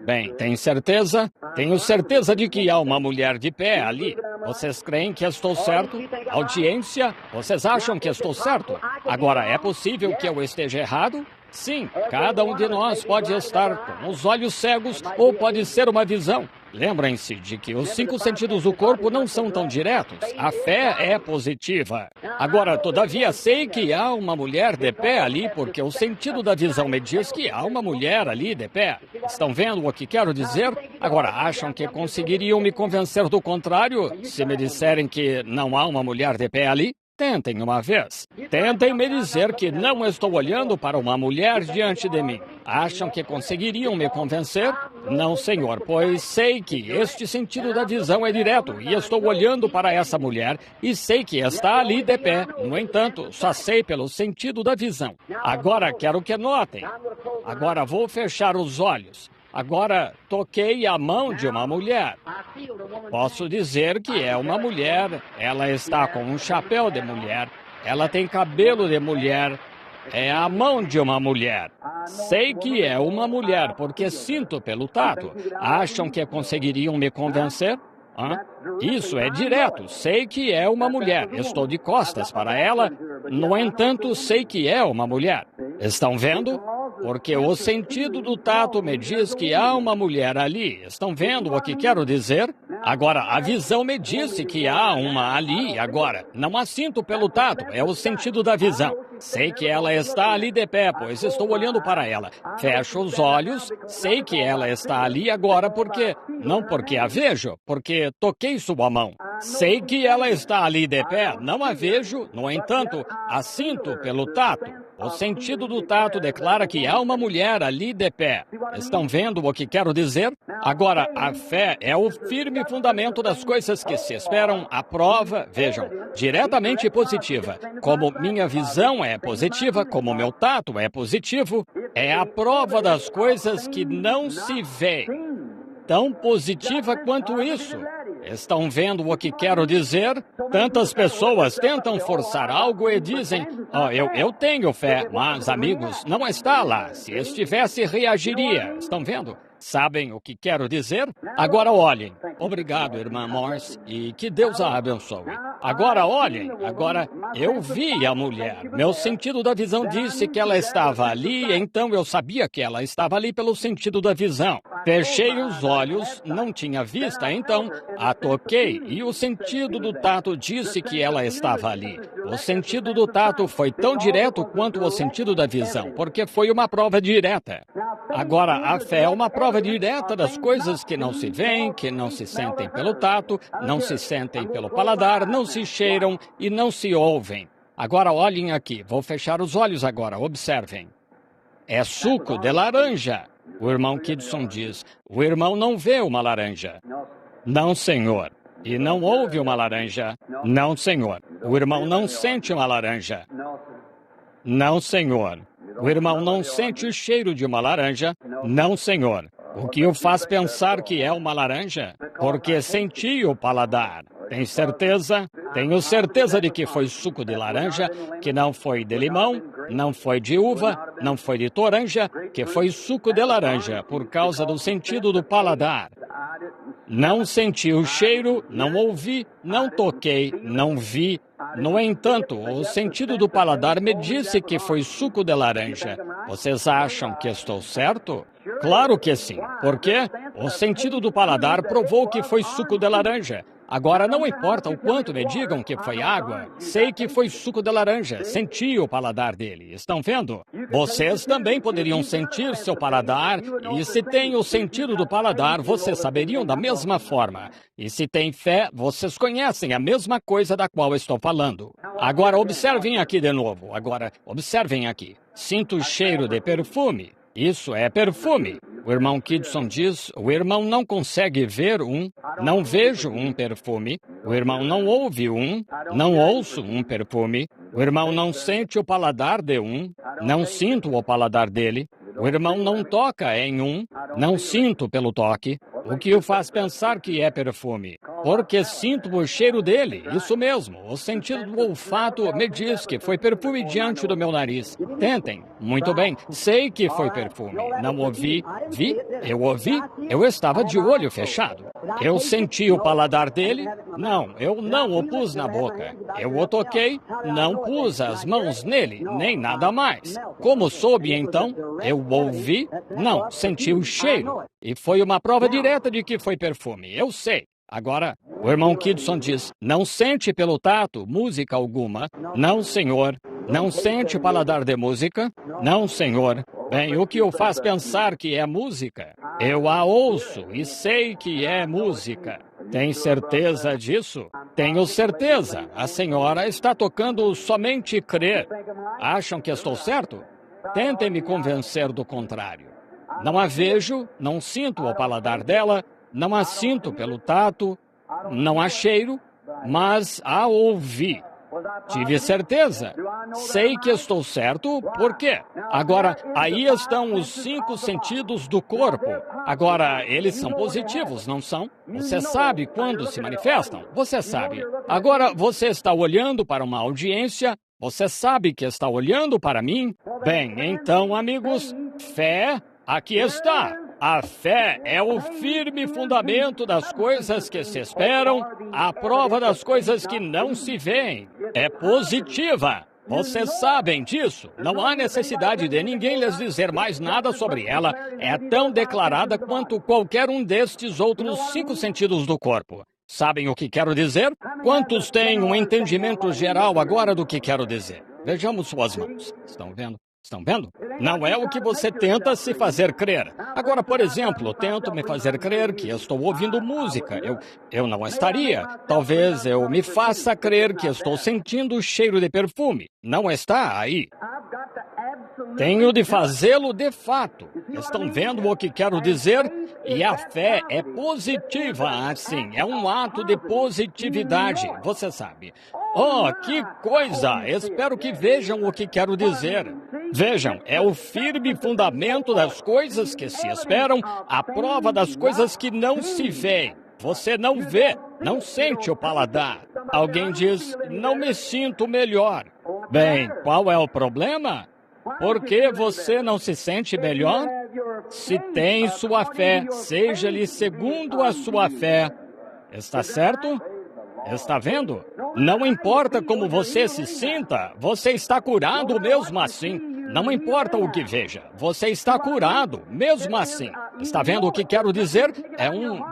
Bem, tem certeza? Tenho certeza de que há uma mulher de pé ali. Vocês creem que estou certo? Audiência, vocês acham que estou certo? Agora, é possível que eu esteja errado? Sim, cada um de nós pode estar com os olhos cegos ou pode ser uma visão. Lembrem-se de que os 5 sentidos do corpo não são tão diretos. A fé é positiva. Agora, todavia, sei que há uma mulher de pé ali, porque o sentido da visão me diz que há uma mulher ali de pé. Estão vendo o que quero dizer? Agora, acham que conseguiriam me convencer do contrário se me disserem que não há uma mulher de pé ali? Tentem uma vez. Tentem me dizer que não estou olhando para uma mulher diante de mim. Acham que conseguiriam me convencer? Não, senhor, pois sei que este sentido da visão é direto e estou olhando para essa mulher e sei que está ali de pé. No entanto, só sei pelo sentido da visão. Agora quero que notem. Agora vou fechar os olhos. Agora, toquei a mão de uma mulher. Posso dizer que é uma mulher. Ela está com um chapéu de mulher. Ela tem cabelo de mulher. É a mão de uma mulher. Sei que é uma mulher, porque sinto pelo tato. Acham que conseguiriam me convencer? Isso é direto. Sei que é uma mulher. Estou de costas para ela. No entanto, sei que é uma mulher. Estão vendo? Porque o sentido do tato me diz que há uma mulher ali. Estão vendo o que quero dizer? Agora, a visão me disse que há uma ali agora. Não a sinto pelo tato, é o sentido da visão. Sei que ela está ali de pé, pois estou olhando para ela. Fecho os olhos, sei que ela está ali agora não porque a vejo, porque toquei sua mão. Sei que ela está ali de pé, não a vejo, no entanto, a sinto pelo tato. O sentido do tato declara que há uma mulher ali de pé. Estão vendo o que quero dizer? Agora, a fé é o firme fundamento das coisas que se esperam, a prova, vejam, diretamente positiva. Como minha visão é positiva, como meu tato é positivo, é a prova das coisas que não se vê. Tão positiva quanto isso. Estão vendo o que quero dizer? Tantas pessoas tentam forçar algo e dizem, eu tenho fé, mas, amigos, não está lá. Se estivesse, reagiria. Estão vendo? Sabem o que quero dizer? Agora olhem. Obrigado, irmã Morse, e que Deus a abençoe. Agora olhem. Agora eu vi a mulher. Meu sentido da visão disse que ela estava ali, então eu sabia que ela estava ali pelo sentido da visão. Fechei os olhos, não tinha vista, então a toquei e o sentido do tato disse que ela estava ali. O sentido do tato foi tão direto quanto o sentido da visão, porque foi uma prova direta. Agora, a fé é uma prova direta das coisas que não se veem, que não se sentem pelo tato, não se sentem pelo paladar, não se cheiram e não se ouvem. Agora olhem aqui, vou fechar os olhos agora, observem. É suco de laranja. O irmão Kidson diz, o irmão não vê uma laranja. Não, senhor. E não ouve uma laranja. Não, senhor. O irmão não sente uma laranja. Não, senhor. O irmão não sente o cheiro de uma laranja. Não, senhor. O que o faz pensar que é uma laranja? Porque senti o paladar. Tem certeza? Tenho certeza de que foi suco de laranja, que não foi de limão, não foi de uva, não foi de toranja, que foi suco de laranja, por causa do sentido do paladar. Não senti o cheiro, não ouvi, não toquei, não vi. No entanto, o sentido do paladar me disse que foi suco de laranja. Vocês acham que estou certo? Claro que sim. Por quê? O sentido do paladar provou que foi suco de laranja. Agora, não importa o quanto me digam que foi água, sei que foi suco de laranja, senti o paladar dele. Estão vendo? Vocês também poderiam sentir seu paladar, e se tem o sentido do paladar, vocês saberiam da mesma forma. E se tem fé, vocês conhecem a mesma coisa da qual estou falando. Agora, observem aqui de novo. Agora, observem aqui. Sinto o cheiro de perfume. Isso é perfume. O irmão Kidson diz, o irmão não consegue ver não vejo um perfume. O irmão não ouve não ouço um perfume. O irmão não sente o paladar de não sinto o paladar dele. O irmão não toca em não sinto pelo toque. O que o faz pensar que é perfume? Porque sinto o cheiro dele, isso mesmo. O sentido do olfato me diz que foi perfume diante do meu nariz. Tentem. Muito bem, sei que foi perfume. Não ouvi, vi, eu ouvi, eu estava de olho fechado. Eu senti o paladar dele? Não, eu não o pus na boca. Eu o toquei, não pus as mãos nele, nem nada mais. Como soube então? Eu ouvi? Não, senti o cheiro. E foi uma prova direta de que foi perfume, eu sei. Agora, o irmão Kidson diz, não sente pelo tato música alguma? Não, senhor. Não sente o paladar de música? Não, senhor. Bem, o que o faz pensar que é música? Eu a ouço e sei que é música. Tem certeza disso? Tenho certeza. A senhora está tocando somente crer. Acham que estou certo? Tentem me convencer do contrário. Não a vejo, não sinto o paladar dela, não a sinto pelo tato, não a cheiro, mas a ouvi. Tive certeza. Sei que estou certo, por quê? Agora, aí estão os 5 sentidos do corpo. Agora, eles são positivos, não são? Você sabe quando se manifestam? Você sabe. Agora, você está olhando para uma audiência, você sabe que está olhando para mim? Bem, então, amigos, fé, aqui está. A fé é o firme fundamento das coisas que se esperam, a prova das coisas que não se veem. É positiva. Vocês sabem disso. Não há necessidade de ninguém lhes dizer mais nada sobre ela. É tão declarada quanto qualquer um destes outros 5 sentidos do corpo. Sabem o que quero dizer? Quantos têm um entendimento geral agora do que quero dizer? Vejamos suas mãos. Estão vendo? Estão vendo? Não é o que você tenta se fazer crer. Agora, por exemplo, tento me fazer crer que estou ouvindo música. Eu não estaria. Talvez eu me faça crer que estou sentindo o cheiro de perfume. Não está aí. Tenho de fazê-lo de fato. Estão vendo o que quero dizer? E a fé é positiva, assim, é um ato de positividade, você sabe. Oh, que coisa! Espero que vejam o que quero dizer. Vejam, é o firme fundamento das coisas que se esperam, a prova das coisas que não se veem. Você não vê, não sente o paladar. Alguém diz, não me sinto melhor. Bem, qual é o problema? Por que você não se sente melhor? Se tem sua fé, seja-lhe segundo a sua fé. Está certo? Está vendo? Não importa como você se sinta, você está curado mesmo assim. Não importa o que veja, você está curado mesmo assim. Está vendo o que quero dizer?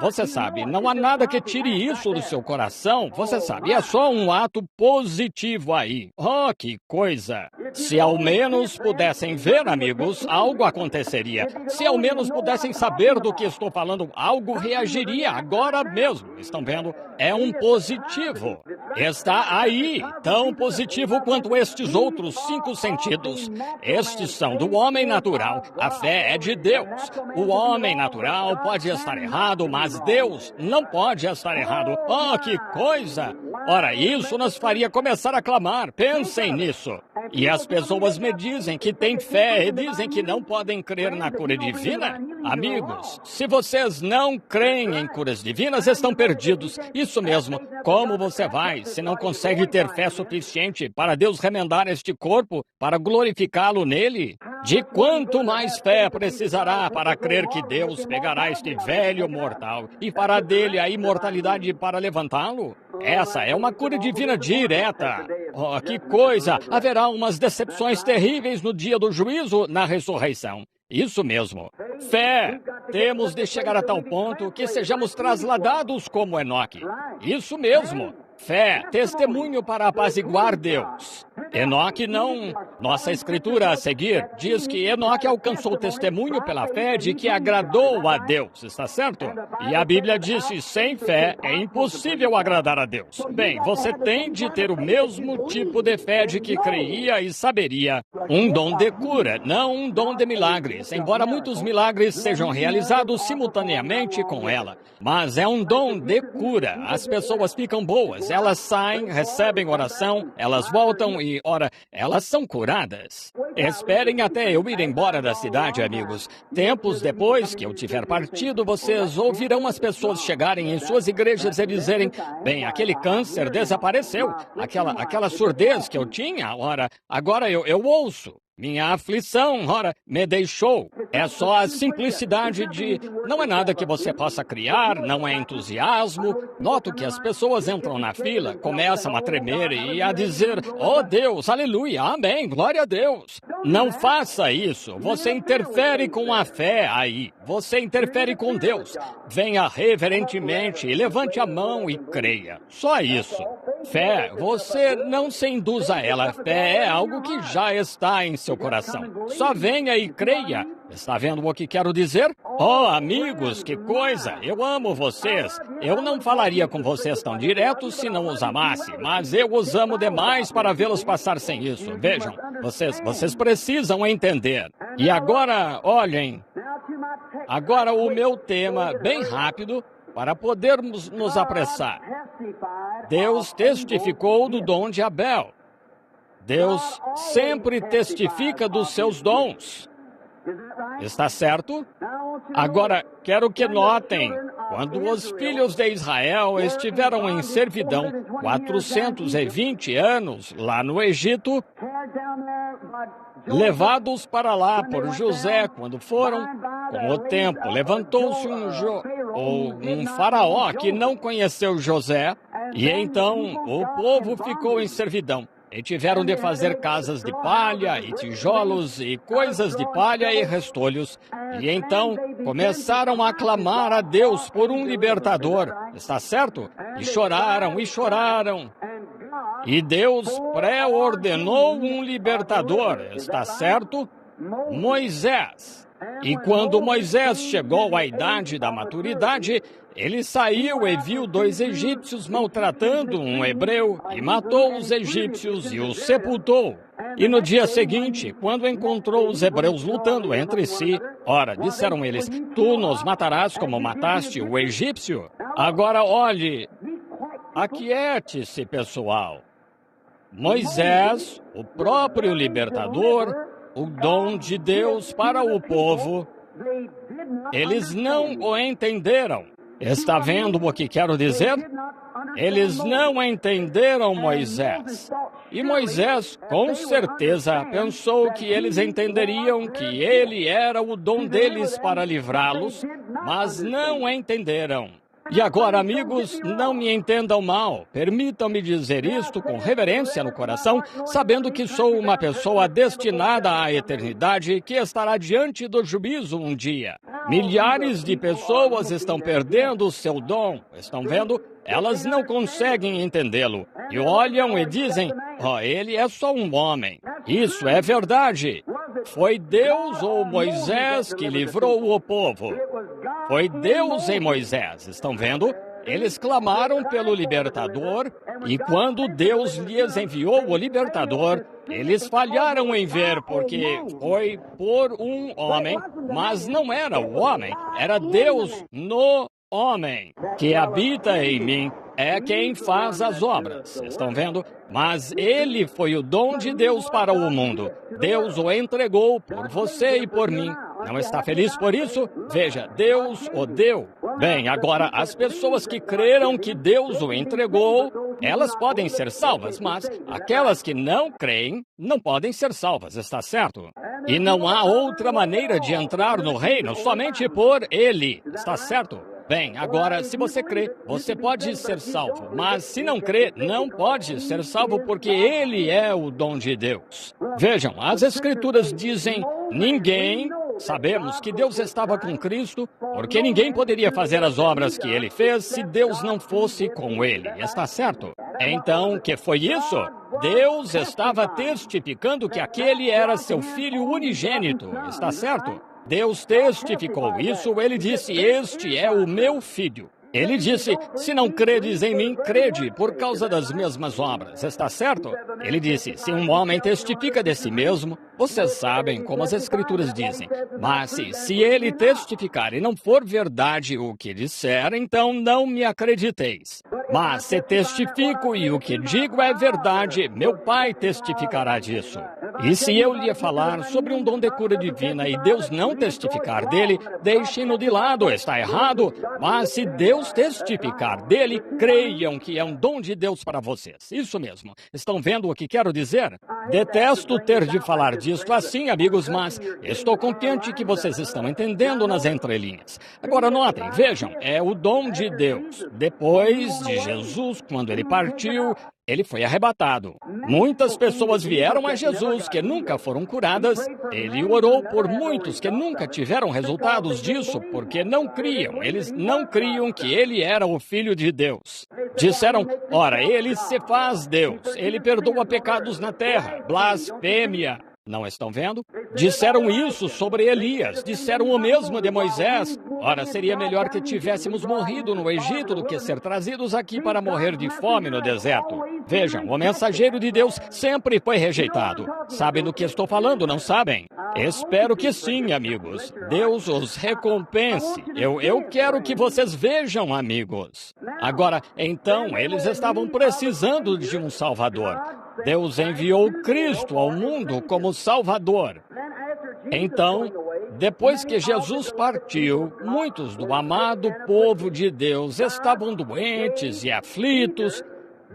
Você sabe, não há nada que tire isso do seu coração, você sabe, é só um ato positivo aí. Oh, que coisa! Se ao menos pudessem ver, amigos, algo aconteceria. Se ao menos pudessem saber do que estou falando, algo reagiria agora mesmo. Estão vendo? É um positivo. Está aí, tão positivo quanto estes outros 5 sentidos. Estes são do homem natural. A fé é de Deus. O homem natural pode estar errado, mas Deus não pode estar errado. Oh, que coisa! Ora, isso nos faria começar a clamar. Pensem nisso. E as pessoas me dizem que têm fé e dizem que não podem crer na cura divina. Amigos, se vocês não creem em curas divinas, estão perdidos. Isso mesmo. Como você vai, se não consegue ter fé suficiente para Deus remendar este corpo, para glorificá-lo nele? De quanto mais fé precisará para crer que Deus pegará este velho mortal e fará dele a imortalidade para levantá-lo? Essa é uma cura divina direta. Oh, que coisa! Haverá umas decepções terríveis no dia do juízo, na ressurreição. Isso mesmo. Fé. Temos de chegar a tal ponto que sejamos trasladados como Enoque. Isso mesmo. Fé, testemunho para apaziguar Deus. Enoque não. Nossa escritura a seguir diz que Enoque alcançou testemunho pela fé de que agradou a Deus, está certo? E a Bíblia disse, sem fé é impossível agradar a Deus. Bem, você tem de ter o mesmo tipo de fé de que creia e saberia. Um dom de cura, não um dom de milagres, embora muitos milagres sejam realizados simultaneamente com ela. Mas é um dom de cura. As pessoas ficam boas, elas saem, recebem oração, elas voltam e, ora, elas são curadas. Esperem até eu ir embora da cidade, amigos. Tempos depois que eu tiver partido, vocês ouvirão as pessoas chegarem em suas igrejas e dizerem, bem, aquele câncer desapareceu, aquela surdez que eu tinha, ora, agora eu ouço. Minha aflição, ora, me deixou. É só a simplicidade de... Não é nada que você possa criar, não é entusiasmo. Noto que as pessoas entram na fila, começam a tremer e a dizer, oh Deus, aleluia, amém, glória a Deus. Não faça isso, você interfere com a fé aí. Você interfere com Deus. Venha reverentemente e levante a mão e creia. Só isso. Fé, você não se induz a ela. Fé é algo que já está em seu coração. Só venha e creia. Está vendo o que quero dizer? Oh, amigos, que coisa! Eu amo vocês. Eu não falaria com vocês tão direto se não os amasse, mas eu os amo demais para vê-los passar sem isso. Vejam, vocês precisam entender. E agora, olhem, agora o meu tema, bem rápido, para podermos nos apressar. Deus testificou do dom de Abel. Deus sempre testifica dos seus dons. Está certo? Agora, quero que notem, quando os filhos de Israel estiveram em servidão 420 anos lá no Egito, levados para lá por José, quando foram, com o tempo, levantou-se um faraó que não conheceu José, e então o povo ficou em servidão. E tiveram de fazer casas de palha e tijolos e coisas de palha e restolhos. E então começaram a clamar a Deus por um libertador. Está certo? E choraram e choraram. E Deus pré-ordenou um libertador. Está certo? Moisés. E quando Moisés chegou à idade da maturidade, ele saiu e viu 2 egípcios maltratando um hebreu e matou os egípcios e os sepultou. E no dia seguinte, quando encontrou os hebreus lutando entre si, ora, disseram eles, tu nos matarás como mataste o egípcio? Agora olhe, aquiete-se, pessoal. Moisés, o próprio libertador, o dom de Deus para o povo, eles não o entenderam. Está vendo o que quero dizer? Eles não entenderam Moisés. E Moisés, com certeza, pensou que eles entenderiam que ele era o dom deles para livrá-los, mas não entenderam. E agora, amigos, não me entendam mal. Permitam-me dizer isto com reverência no coração, sabendo que sou uma pessoa destinada à eternidade que estará diante do juízo um dia. Milhares de pessoas estão perdendo o seu dom. Estão vendo? Elas não conseguem entendê-lo. E olham e dizem, ele é só um homem. Isso é verdade. Foi Deus ou Moisés que livrou o povo. Foi Deus em Moisés. Estão vendo? Eles clamaram pelo libertador e quando Deus lhes enviou o libertador, eles falharam em ver porque foi por um homem, mas não era o homem, era Deus no homem que habita em mim. É quem faz as obras, estão vendo? Mas ele foi o dom de Deus para o mundo. Deus o entregou por você e por mim. Não está feliz por isso? Veja, Deus o deu. Bem, agora, as pessoas que creram que Deus o entregou, elas podem ser salvas, mas aquelas que não creem, não podem ser salvas, está certo? E não há outra maneira de entrar no reino, somente por ele, está certo? Bem, agora, se você crê, você pode ser salvo, mas se não crê, não pode ser salvo porque ele é o dom de Deus. Vejam, as Escrituras dizem, ninguém, sabemos que Deus estava com Cristo, porque ninguém poderia fazer as obras que ele fez se Deus não fosse com ele, está certo? Então, que foi isso? Deus estava testificando que aquele era seu filho unigênito, está certo? Deus testificou isso, ele disse, este é o meu filho. Ele disse, se não credes em mim, crede por causa das mesmas obras, está certo? Ele disse, se um homem testifica de si mesmo, vocês sabem como as Escrituras dizem, mas se ele testificar e não for verdade o que disser, então não me acrediteis. Mas se testifico e o que digo é verdade, meu Pai testificará disso. E se eu lhe falar sobre um dom de cura divina e Deus não testificar dele, deixem-no de lado, está errado. Mas se Deus testificar dele, creiam que é um dom de Deus para vocês. Isso mesmo. Estão vendo o que quero dizer? Detesto ter de falar disso assim, amigos, mas estou contente que vocês estão entendendo nas entrelinhas. Agora notem, vejam, é o dom de Deus. Depois de Jesus, quando ele partiu, ele foi arrebatado. Muitas pessoas vieram a Jesus que nunca foram curadas. Ele orou por muitos que nunca tiveram resultados disso porque não criam. Eles não criam que ele era o Filho de Deus. Disseram, ora, ele se faz Deus. Ele perdoa pecados na terra. Blasfêmia. Não estão vendo? Disseram isso sobre Elias, disseram o mesmo de Moisés. Ora, seria melhor que tivéssemos morrido no Egito do que ser trazidos aqui para morrer de fome no deserto. Vejam, o mensageiro de Deus sempre foi rejeitado. Sabem do que estou falando, não sabem? Espero que sim, amigos. Deus os recompense. Eu quero que vocês vejam, amigos. Agora, então, eles estavam precisando de um Salvador. Deus enviou Cristo ao mundo como Salvador. Então, depois que Jesus partiu, muitos do amado povo de Deus estavam doentes e aflitos.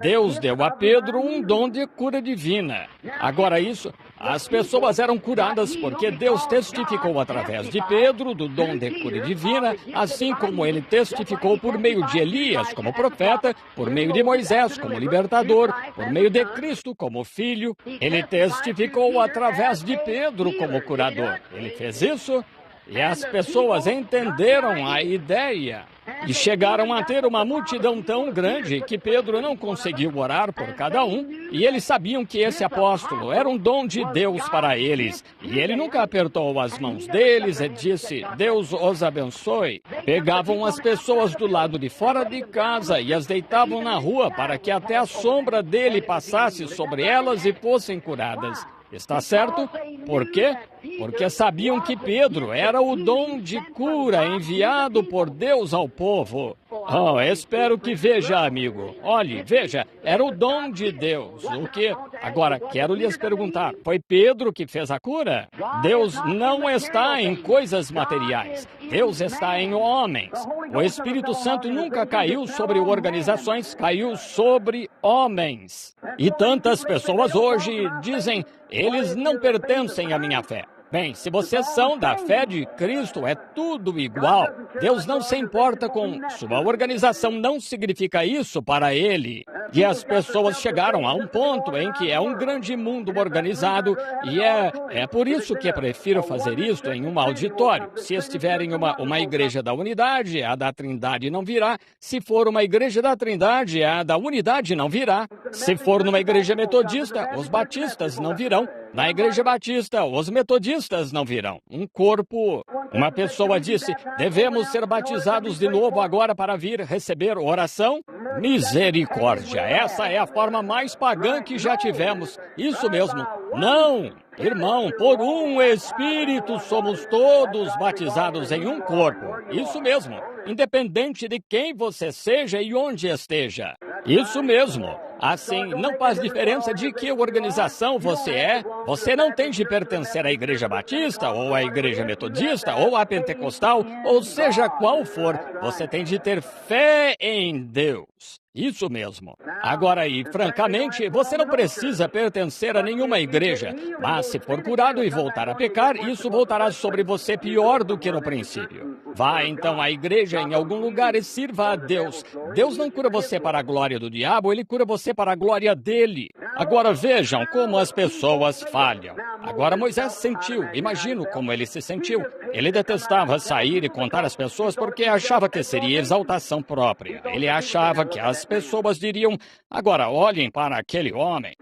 Deus deu a Pedro um dom de cura divina. Agora isso, as pessoas eram curadas porque Deus testificou através de Pedro do dom de cura divina, assim como ele testificou por meio de Elias como profeta, por meio de Moisés como libertador, por meio de Cristo como filho. Ele testificou através de Pedro como curador. Ele fez isso e as pessoas entenderam a ideia. E chegaram a ter uma multidão tão grande que Pedro não conseguiu orar por cada um, e eles sabiam que esse apóstolo era um dom de Deus para eles. E ele nunca apertou as mãos deles e disse, Deus os abençoe. Pegavam as pessoas do lado de fora de casa e as deitavam na rua para que até a sombra dele passasse sobre elas e fossem curadas. Está certo? Por quê? Porque sabiam que Pedro era o dom de cura enviado por Deus ao povo. Oh, espero que veja, amigo. Olhe, veja, era o dom de Deus. O quê? Agora, quero lhes perguntar, foi Pedro que fez a cura? Deus não está em coisas materiais. Deus está em homens. O Espírito Santo nunca caiu sobre organizações, caiu sobre homens. E tantas pessoas hoje dizem, eles não pertencem à minha fé. Bem, se vocês são da fé de Cristo, é tudo igual. Deus não se importa com sua organização, não significa isso para Ele. E as pessoas chegaram a um ponto em que é um grande mundo organizado e é por isso que eu prefiro fazer isto em um auditório. Se estiver em uma igreja da unidade, a da Trindade não virá. Se for uma igreja da Trindade, a da unidade não virá. Se for numa igreja metodista, os batistas não virão. Na igreja batista, os metodistas não virão. Um corpo. Uma pessoa disse, devemos ser batizados de novo agora para vir receber oração? Misericórdia, essa é a forma mais pagã que já tivemos. Isso mesmo. Não! Irmão, por um Espírito somos todos batizados em um corpo. Isso mesmo. Independente de quem você seja e onde esteja. Isso mesmo. Assim, não faz diferença de que organização você é. Você não tem de pertencer à Igreja Batista, ou à Igreja Metodista, ou à Pentecostal, ou seja qual for. Você tem de ter fé em Deus. Isso mesmo. Agora aí, francamente, você não precisa pertencer a nenhuma igreja, mas se for curado e voltar a pecar, isso voltará sobre você pior do que no princípio. Vá então à igreja em algum lugar e sirva a Deus. Deus não cura você para a glória do diabo, Ele cura você para a glória dele. Agora vejam como as pessoas falham. Agora Moisés sentiu, imagino como ele se sentiu. Ele detestava sair e contar às pessoas porque achava que seria exaltação própria. Ele achava que as pessoas diriam, agora olhem para aquele homem.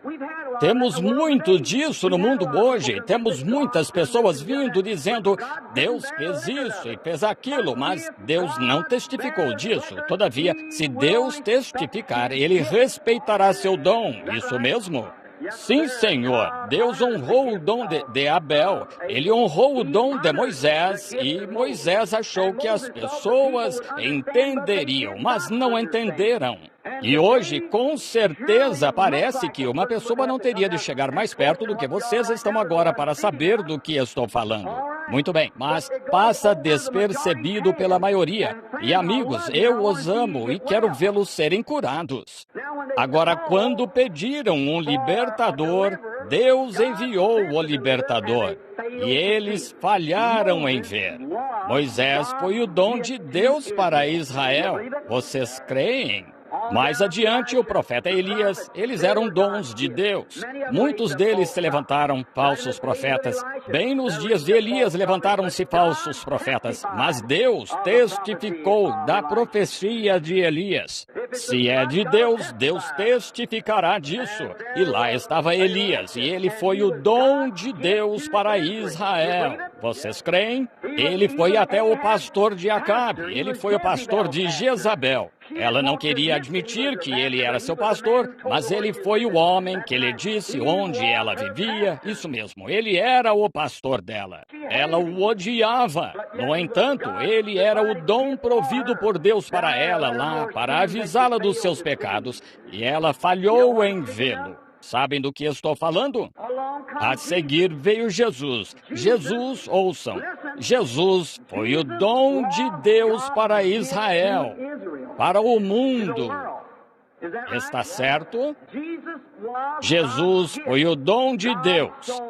Temos muito disso no mundo hoje. Temos muitas pessoas vindo dizendo, Deus fez isso e fez aquilo, mas Deus não testificou disso. Todavia, se Deus testificar, Ele respeitará seu dom. Isso mesmo? Sim, Senhor. Deus honrou o dom de Abel. Ele honrou o dom de Moisés e Moisés achou que as pessoas entenderiam, mas não entenderam. E hoje, com certeza, parece que uma pessoa não teria de chegar mais perto do que vocês estão agora para saber do que estou falando. Muito bem, mas passa despercebido pela maioria. E amigos, eu os amo e quero vê-los serem curados. Agora, quando pediram um libertador, Deus enviou o libertador. E eles falharam em ver. Moisés foi o dom de Deus para Israel. Vocês creem? Mais adiante, o profeta Elias, eles eram dons de Deus. Muitos deles se levantaram falsos profetas. Bem nos dias de Elias levantaram-se falsos profetas, mas Deus testificou da profecia de Elias. Se é de Deus, Deus testificará disso. E lá estava Elias, e ele foi o dom de Deus para Israel. Vocês creem? Ele foi até o pastor de Acabe, ele foi o pastor de Jezabel. Ela não queria admitir que ele era seu pastor, mas ele foi o homem que lhe disse onde ela vivia. Isso mesmo, ele era o pastor dela. Ela o odiava. No entanto, ele era o dom provido por Deus para ela lá, para avisá-la dos seus pecados, e ela falhou em vê-lo. Sabem do que estou falando? A seguir veio Jesus. Jesus, ouçam, Jesus foi o dom de Deus para Israel, para o mundo. Está certo? Jesus foi o dom de Deus.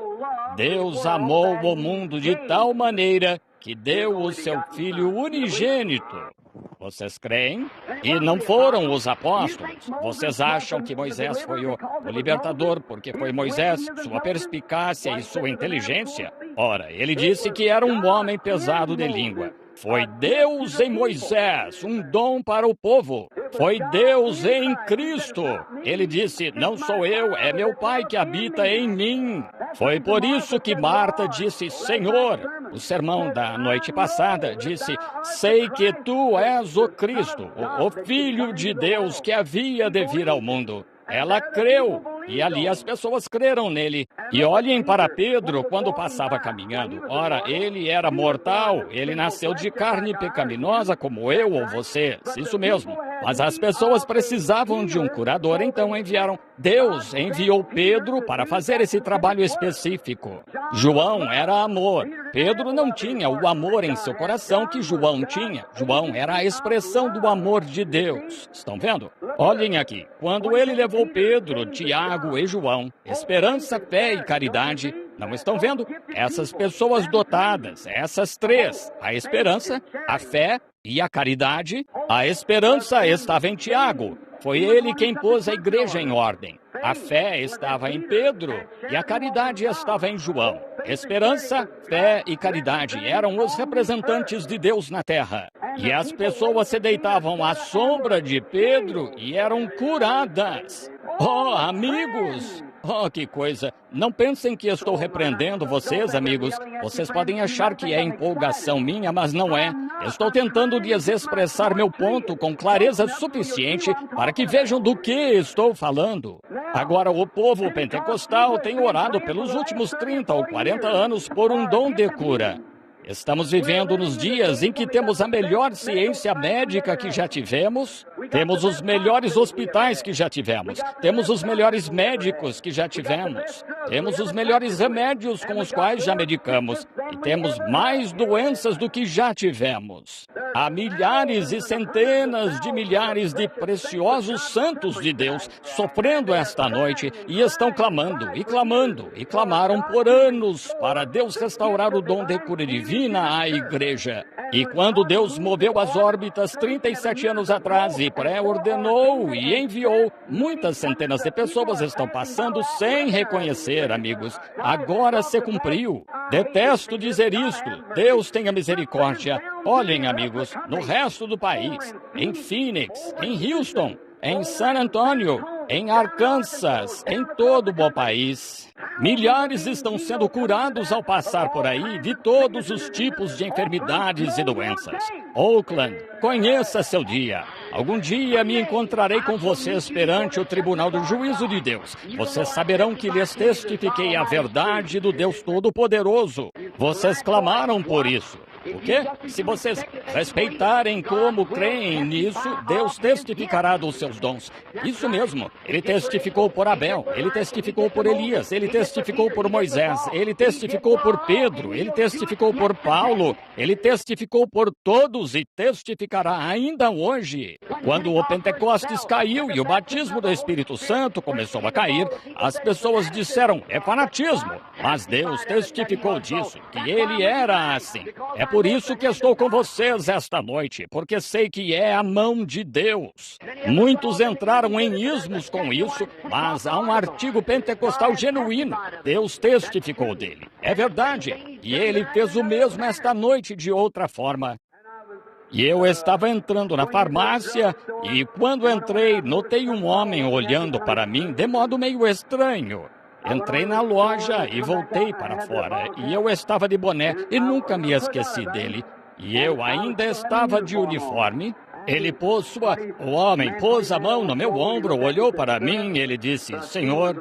Deus amou o mundo de tal maneira que deu o seu Filho unigênito. Vocês creem? E não foram os apóstolos. Vocês acham que Moisés foi o libertador porque foi Moisés, sua perspicácia e sua inteligência? Ora, ele disse que era um homem pesado de língua. Foi Deus em Moisés, um dom para o povo. Foi Deus em Cristo. Ele disse, não sou eu, é meu Pai que habita em mim. Foi por isso que Marta disse, Senhor. O sermão da noite passada disse, sei que tu és o Cristo, o Filho de Deus que havia de vir ao mundo. Ela creu, e ali as pessoas creram nele. E olhem para Pedro quando passava caminhando. Ora, ele era mortal, ele nasceu de carne pecaminosa como eu ou vocês, isso mesmo. Mas as pessoas precisavam de um curador, então enviaram. Deus enviou Pedro para fazer esse trabalho específico. João era amor. Pedro não tinha o amor em seu coração que João tinha. João era a expressão do amor de Deus. Estão vendo? Olhem aqui. Quando ele levou Pedro, Tiago e João, esperança, fé e caridade, não estão vendo? Essas pessoas dotadas, essas três, a esperança, a fé e a caridade. A esperança estava em Tiago. Foi ele quem pôs a igreja em ordem. A fé estava em Pedro e a caridade estava em João. Esperança, fé e caridade eram os representantes de Deus na terra. E as pessoas se deitavam à sombra de Pedro e eram curadas. Oh, amigos! Oh, que coisa! Não pensem que estou repreendendo vocês, amigos. Vocês podem achar que é empolgação minha, mas não é. Estou tentando lhes expressar meu ponto com clareza suficiente para que vejam do que estou falando. Agora, o povo pentecostal tem orado pelos últimos 30 ou 40 anos por um dom de cura. Estamos vivendo nos dias em que temos a melhor ciência médica que já tivemos, temos os melhores hospitais que já tivemos, temos os melhores médicos que já tivemos, temos os melhores remédios com os quais já medicamos e temos mais doenças do que já tivemos. Há milhares e centenas de milhares de preciosos santos de Deus sofrendo esta noite e estão clamando e clamando e clamaram por anos para Deus restaurar o dom de cura divina à igreja. E quando Deus moveu as órbitas 37 anos atrás e pré-ordenou e enviou, muitas centenas de pessoas estão passando sem reconhecer, amigos. Agora se cumpriu. Detesto dizer isto. Deus tenha misericórdia. Olhem, amigos, no resto do país, em Phoenix, em Houston, em San Antonio, em Arkansas, em todo o bom país. Milhares estão sendo curados ao passar por aí de todos os tipos de enfermidades e doenças. Oakland, conheça seu dia. Algum dia me encontrarei com vocês perante o tribunal do juízo de Deus. Vocês saberão que lhes testifiquei a verdade do Deus Todo-Poderoso. Vocês clamaram por isso. O quê? Se vocês respeitarem como creem nisso, Deus testificará dos seus dons. Isso mesmo. Ele testificou por Abel, ele testificou por Elias, ele testificou por Moisés, ele testificou por Pedro, ele testificou por Paulo, ele testificou por todos e testificará ainda hoje. Quando o Pentecostes caiu e o batismo do Espírito Santo começou a cair, as pessoas disseram, é fanatismo. Mas Deus testificou disso, que ele era assim. É por isso que estou com vocês esta noite, porque sei que é a mão de Deus. Muitos entraram em ismos com isso, mas há um artigo pentecostal genuíno. Deus testificou dele. É verdade. E ele fez o mesmo esta noite de outra forma. E eu estava entrando na farmácia e quando entrei, notei um homem olhando para mim de modo meio estranho. Entrei na loja e voltei para fora, e eu estava de boné e nunca me esqueci dele. E eu ainda estava de uniforme. O homem pôs a mão no meu ombro, olhou para mim, ele disse, Senhor,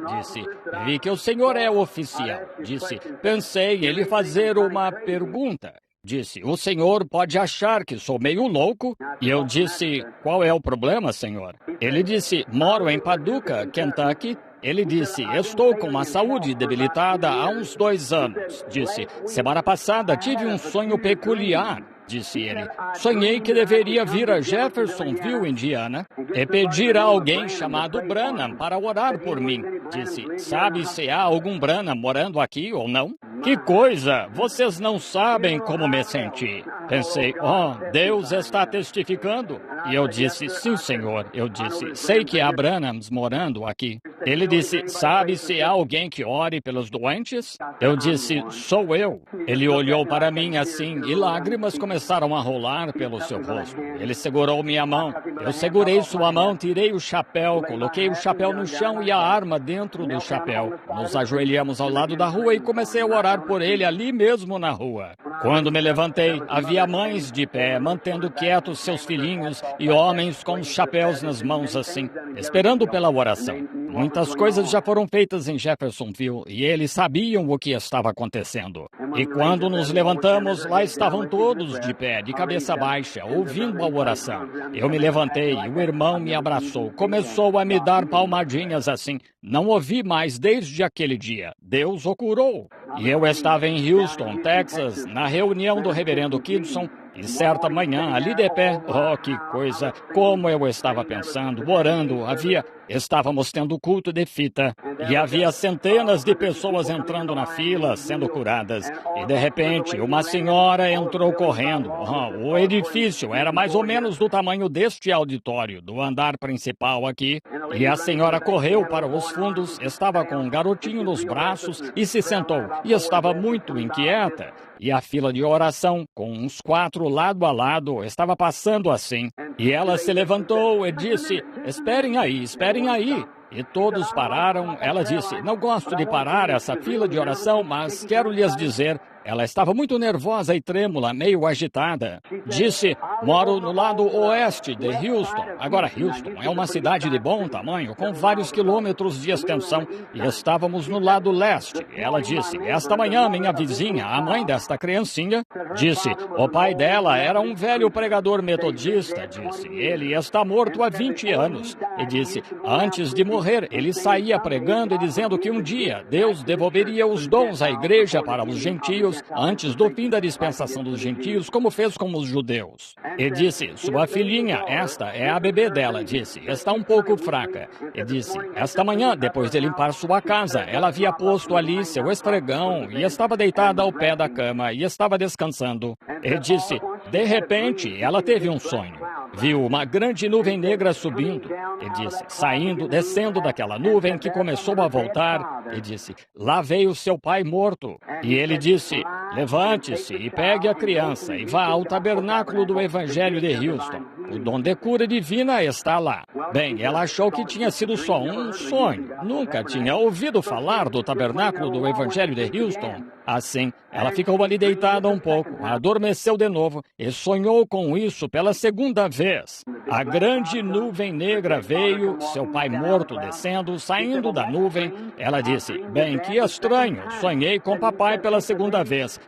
vi que o Senhor é oficial. Disse, pensei em lhe fazer uma pergunta. Disse, o senhor pode achar que sou meio louco? E eu disse, qual é o problema, senhor? Ele disse, moro em Paducah, Kentucky. Ele disse, estou com a saúde debilitada há uns 2 anos. Disse, semana passada tive um sonho peculiar. Disse ele, sonhei que deveria vir a Jeffersonville, Indiana, e pedir a alguém chamado Branham para orar por mim. Disse, sabe se há algum Branham morando aqui ou não? Que coisa! Vocês não sabem como me senti. Pensei, Deus está testificando. E eu disse, sim, Senhor. Eu disse, sei que há Branhams morando aqui. Ele disse, sabe se há alguém que ore pelos doentes? Eu disse, sou eu. Ele olhou para mim assim e lágrimas começaram a rolar pelo seu rosto. Ele segurou minha mão. Eu segurei sua mão, tirei o chapéu, coloquei o chapéu no chão e a arma dentro do chapéu. Nos ajoelhamos ao lado da rua e comecei a orar por ele ali mesmo na rua. Quando me levantei, havia mães de pé, mantendo quietos seus filhinhos e homens com os chapéus nas mãos assim, esperando pela oração. Muitas coisas já foram feitas em Jeffersonville e eles sabiam o que estava acontecendo. E quando nos levantamos, lá estavam todos de pé, de cabeça baixa, ouvindo a oração. Eu me levantei e o irmão me abraçou, começou a me dar palmadinhas assim. Não ouvi mais desde aquele dia. Deus o curou. E eu estava em Houston, Texas, na reunião do reverendo Kidson. E certa manhã, ali de pé, que coisa, como eu estava pensando, orando, estávamos tendo culto de fita, e havia centenas de pessoas entrando na fila, sendo curadas, e de repente, uma senhora entrou correndo. O edifício era mais ou menos do tamanho deste auditório, do andar principal aqui, e a senhora correu para os fundos, estava com um garotinho nos braços e se sentou, e estava muito inquieta. E a fila de oração, com uns 4 lado a lado, estava passando assim. E ela se levantou e disse, esperem aí, esperem aí. E todos pararam. Ela disse, não gosto de parar essa fila de oração, mas quero lhes dizer... Ela estava muito nervosa e trêmula, meio agitada. Disse, moro no lado oeste de Houston. Agora, Houston é uma cidade de bom tamanho, com vários quilômetros de extensão, e estávamos no lado leste. Ela disse, esta manhã minha vizinha, a mãe desta criancinha, disse, o pai dela era um velho pregador metodista, disse, ele está morto há 20 anos. E disse, antes de morrer, ele saía pregando e dizendo que um dia Deus devolveria os dons à igreja para os gentios, antes do fim da dispensação dos gentios, como fez com os judeus. E disse, sua filhinha, esta é a bebê dela, disse, está um pouco fraca. E disse, esta manhã, depois de limpar sua casa, ela havia posto ali seu esfregão e estava deitada ao pé da cama e estava descansando. E disse, de repente, ela teve um sonho. Viu uma grande nuvem negra subindo, e disse, saindo, descendo daquela nuvem que começou a voltar, e disse, lá veio seu pai morto. E ele disse, levante-se e pegue a criança e vá ao tabernáculo do Evangelho de Houston. O dom de cura divina está lá. Bem, ela achou que tinha sido só um sonho. Nunca tinha ouvido falar do tabernáculo do Evangelho de Houston. Assim, ela ficou ali deitada um pouco, adormeceu de novo e sonhou com isso pela segunda vez. A grande nuvem negra veio, seu pai morto descendo, saindo da nuvem. Ela disse, bem, que estranho, sonhei com papai pela segunda vez.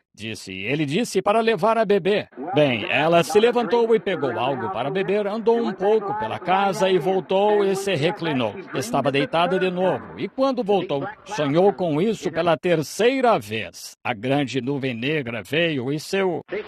Ele disse para levar a bebê. Bem, ela se levantou e pegou algo para beber, andou um pouco pela casa e voltou e se reclinou. Estava deitada de novo e quando voltou, sonhou com isso pela terceira vez. A grande nuvem negra veio e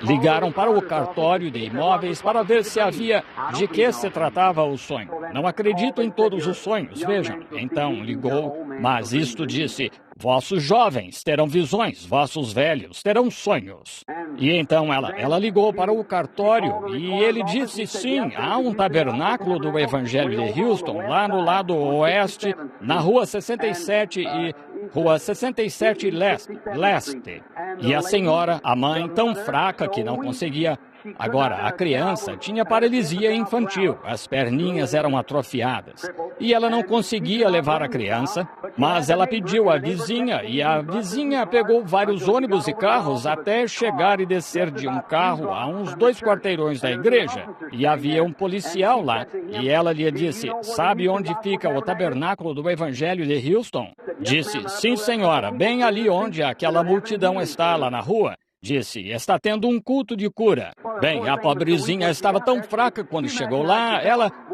ligaram para o cartório de imóveis para ver se havia de que se tratava o sonho. Não acredito em todos os sonhos, vejam. Então ligou, mas isto disse, vossos jovens terão visões, vossos velhos terão sonhos. E então ela ligou para o cartório e ele disse, sim, há um tabernáculo do Evangelho de Houston, lá no lado oeste, na Rua 67 e Rua 67 Leste. E a senhora, a mãe, tão fraca que não conseguia... Agora, a criança tinha paralisia infantil, as perninhas eram atrofiadas, e ela não conseguia levar a criança, mas ela pediu à vizinha, e a vizinha pegou vários ônibus e carros até chegar e descer de um carro a uns 2 quarteirões da igreja, e havia um policial lá, e ela lhe disse, sabe onde fica o tabernáculo do Evangelho de Houston? Disse, sim senhora, bem ali onde aquela multidão está lá na rua. Disse, está tendo um culto de cura. Bem, a pobrezinha estava tão fraca quando chegou lá,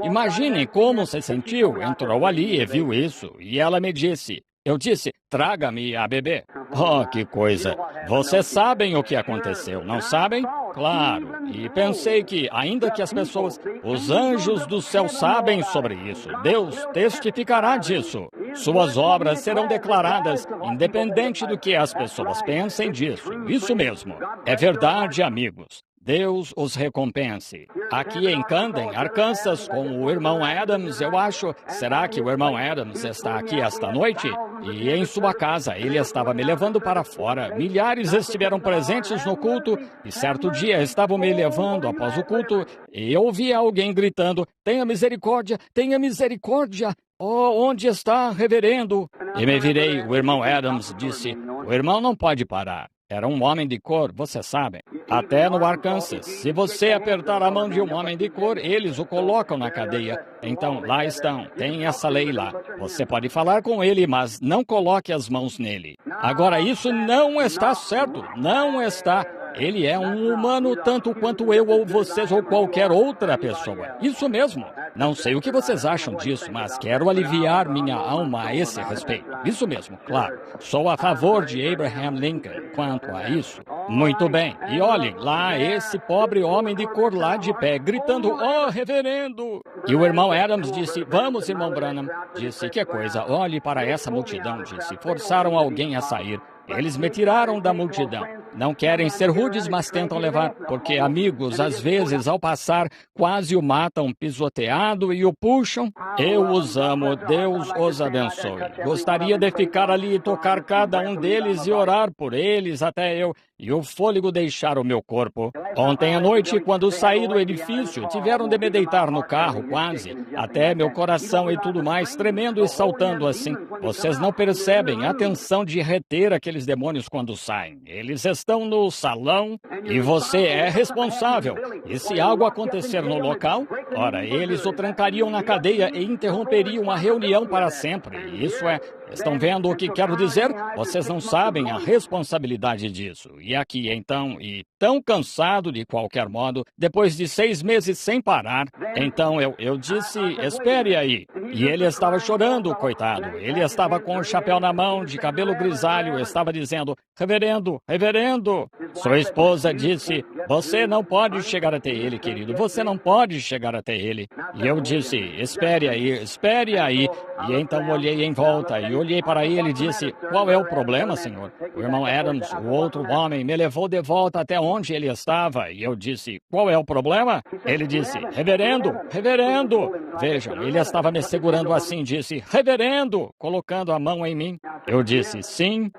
imaginem como se sentiu, entrou ali e viu isso, e ela me disse, eu disse, traga-me a bebê. Oh, que coisa! Vocês sabem o que aconteceu, não sabem? Claro, e pensei que, ainda que as pessoas, os anjos do céu sabem sobre isso, Deus testificará disso. Suas obras serão declaradas, independente do que as pessoas pensem disso. Isso mesmo. É verdade, amigos. Deus os recompense. Aqui em Camden, Arkansas, com o irmão Adams, eu acho... Será que o irmão Adams está aqui esta noite? E em sua casa, ele estava me levando para fora. Milhares estiveram presentes no culto, e certo dia estavam me levando após o culto, e eu ouvi alguém gritando, tenha misericórdia, tenha misericórdia. Oh, onde está, reverendo? E me virei, o irmão Adams disse, o irmão não pode parar. Era um homem de cor, você sabe. Até no Arkansas, se você apertar a mão de um homem de cor, eles o colocam na cadeia. Então, lá estão, tem essa lei lá. Você pode falar com ele, mas não coloque as mãos nele. Agora, isso não está certo, não está. Ele é um humano tanto quanto eu ou vocês ou qualquer outra pessoa. Isso mesmo. Não sei o que vocês acham disso, mas quero aliviar minha alma a esse respeito. Isso mesmo, claro. Sou a favor de Abraham Lincoln quanto a isso. Muito bem. E olhem, lá esse pobre homem de cor lá de pé, gritando, oh, reverendo! E o irmão Adams disse, vamos, irmão Branham. Disse, que coisa, olhe para essa multidão, disse. Forçaram alguém a sair. Eles me tiraram da multidão. Não querem ser rudes, mas tentam levar, porque amigos, às vezes, ao passar, quase o matam pisoteado e o puxam. Eu os amo, Deus os abençoe. Gostaria de ficar ali e tocar cada um deles e orar por eles até eu e o fôlego deixar o meu corpo. Ontem à noite, quando saí do edifício, tiveram de me deitar no carro, quase, até meu coração e tudo mais, tremendo e saltando assim. Vocês não percebem a tensão de reter aqueles demônios quando saem. Eles estão no salão e você é responsável. E se algo acontecer no local, ora, eles o trancariam na cadeia e interromperiam a reunião para sempre. Isso é... Estão vendo o que quero dizer? Vocês não sabem a responsabilidade disso. E aqui, então, e tão cansado de qualquer modo, depois de 6 meses sem parar, então eu disse, espere aí. E ele estava chorando, coitado. Ele estava com o chapéu na mão, de cabelo grisalho, estava dizendo, reverendo, reverendo. Sua esposa disse, você não pode chegar até ele, querido, você não pode chegar até ele. E eu disse, espere aí, espere aí. E então olhei em volta e olhei para ele e disse, qual é o problema, senhor? O irmão Adams, o outro homem, me levou de volta até onde ele estava. E eu disse, qual é o problema? Ele disse, reverendo, reverendo. Vejam, ele estava me segurando assim, disse, reverendo, colocando a mão em mim. Eu disse, sim.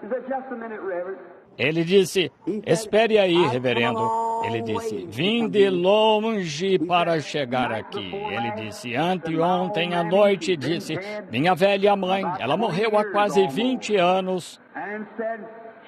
Ele disse, espere aí, reverendo. Ele disse, vim de longe para chegar aqui. Ele disse, anteontem à noite, disse, minha velha mãe, ela morreu há quase 20 anos.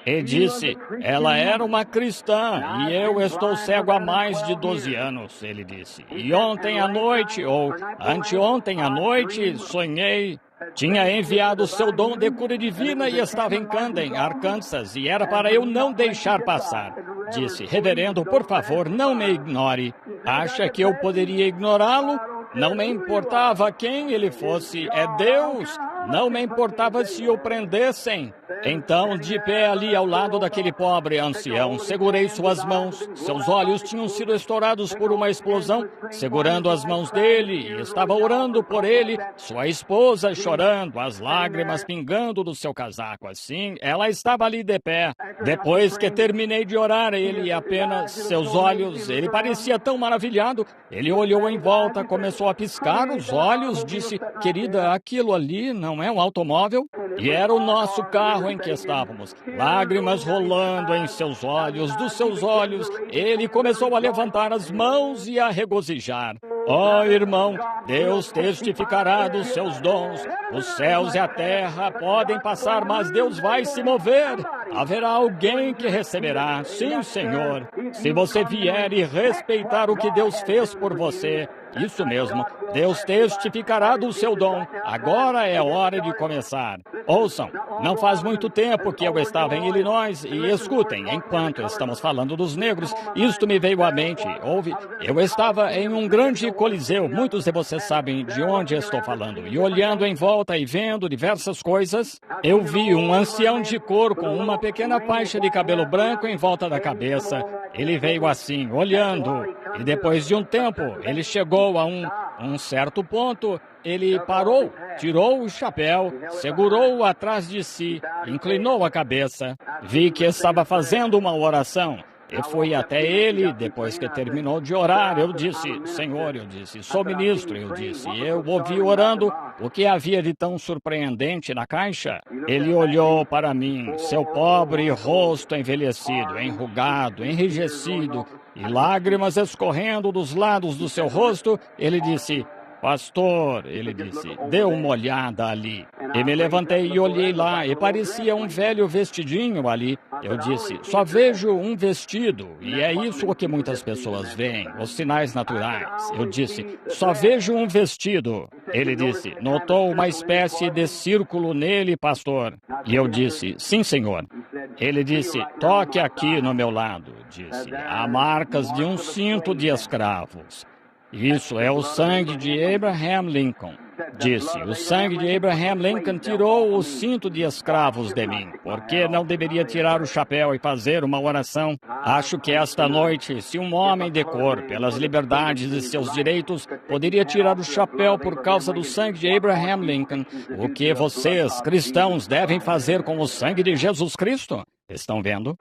E disse, ela era uma cristã e eu estou cego há mais de 12 anos, ele disse. E ontem à noite, ou anteontem à noite, sonhei... Tinha enviado o seu dom de cura divina e estava em Camden, Arkansas, e era para eu não deixar passar. Disse, reverendo, por favor, não me ignore. Acha que eu poderia ignorá-lo? Não me importava quem ele fosse, é Deus. Não me importava se o prendessem. Então, de pé ali ao lado daquele pobre ancião, segurei suas mãos. Seus olhos tinham sido estourados por uma explosão. Segurando as mãos dele, e estava orando por ele, sua esposa chorando, as lágrimas pingando do seu casaco. Assim, ela estava ali de pé. Depois que terminei de orar, ele apenas, seus olhos, ele parecia tão maravilhado. Ele olhou em volta, começou a piscar os olhos, disse, querida, aquilo ali não é um automóvel? E era o nosso carro em que estávamos. Lágrimas rolando em seus olhos, dos seus olhos. Ele começou a levantar as mãos e a regozijar. Ó irmão, Deus testificará dos seus dons. Os céus e a terra podem passar, mas Deus vai se mover. Haverá alguém que receberá. Sim, Senhor. Se você vier e respeitar o que Deus fez por você, isso mesmo, Deus testificará do seu dom. Agora é hora de começar. Ouçam, não faz muito tempo que eu estava em Illinois e escutem, enquanto estamos falando dos negros, isto me veio à mente. Eu estava em um grande coliseu, muitos de vocês sabem de onde estou falando, e olhando em volta e vendo diversas coisas, eu vi um ancião de cor com uma pequena faixa de cabelo branco em volta da cabeça. Ele veio assim, olhando. E depois de um tempo, ele chegou a um certo ponto, ele parou, tirou o chapéu, segurou-o atrás de si, inclinou a cabeça. Vi que estava fazendo uma oração. Eu fui até ele, depois que terminou de orar, eu disse, Senhor, eu disse, sou ministro, eu disse, eu ouvi orando, o que havia de tão surpreendente na caixa? Ele olhou para mim, seu pobre rosto envelhecido, enrugado, enrijecido, e lágrimas escorrendo dos lados do seu rosto, ele disse, Pastor, ele disse, dê uma olhada ali. E me levantei e olhei lá, e parecia um velho vestidinho ali. Eu disse, só vejo um vestido, e é isso o que muitas pessoas veem, os sinais naturais. Eu disse, só vejo um vestido. Ele disse, notou uma espécie de círculo nele, pastor? E eu disse, sim, senhor. Ele disse, toque aqui no meu lado. Disse, há marcas de um cinto de escravos. Isso é o sangue de Abraham Lincoln. Disse, o sangue de Abraham Lincoln tirou o cinto de escravos de mim. Por que não deveria tirar o chapéu e fazer uma oração? Acho que esta noite, se um homem de cor, pelas liberdades e seus direitos, poderia tirar o chapéu por causa do sangue de Abraham Lincoln, o que vocês, cristãos, devem fazer com o sangue de Jesus Cristo? Estão vendo?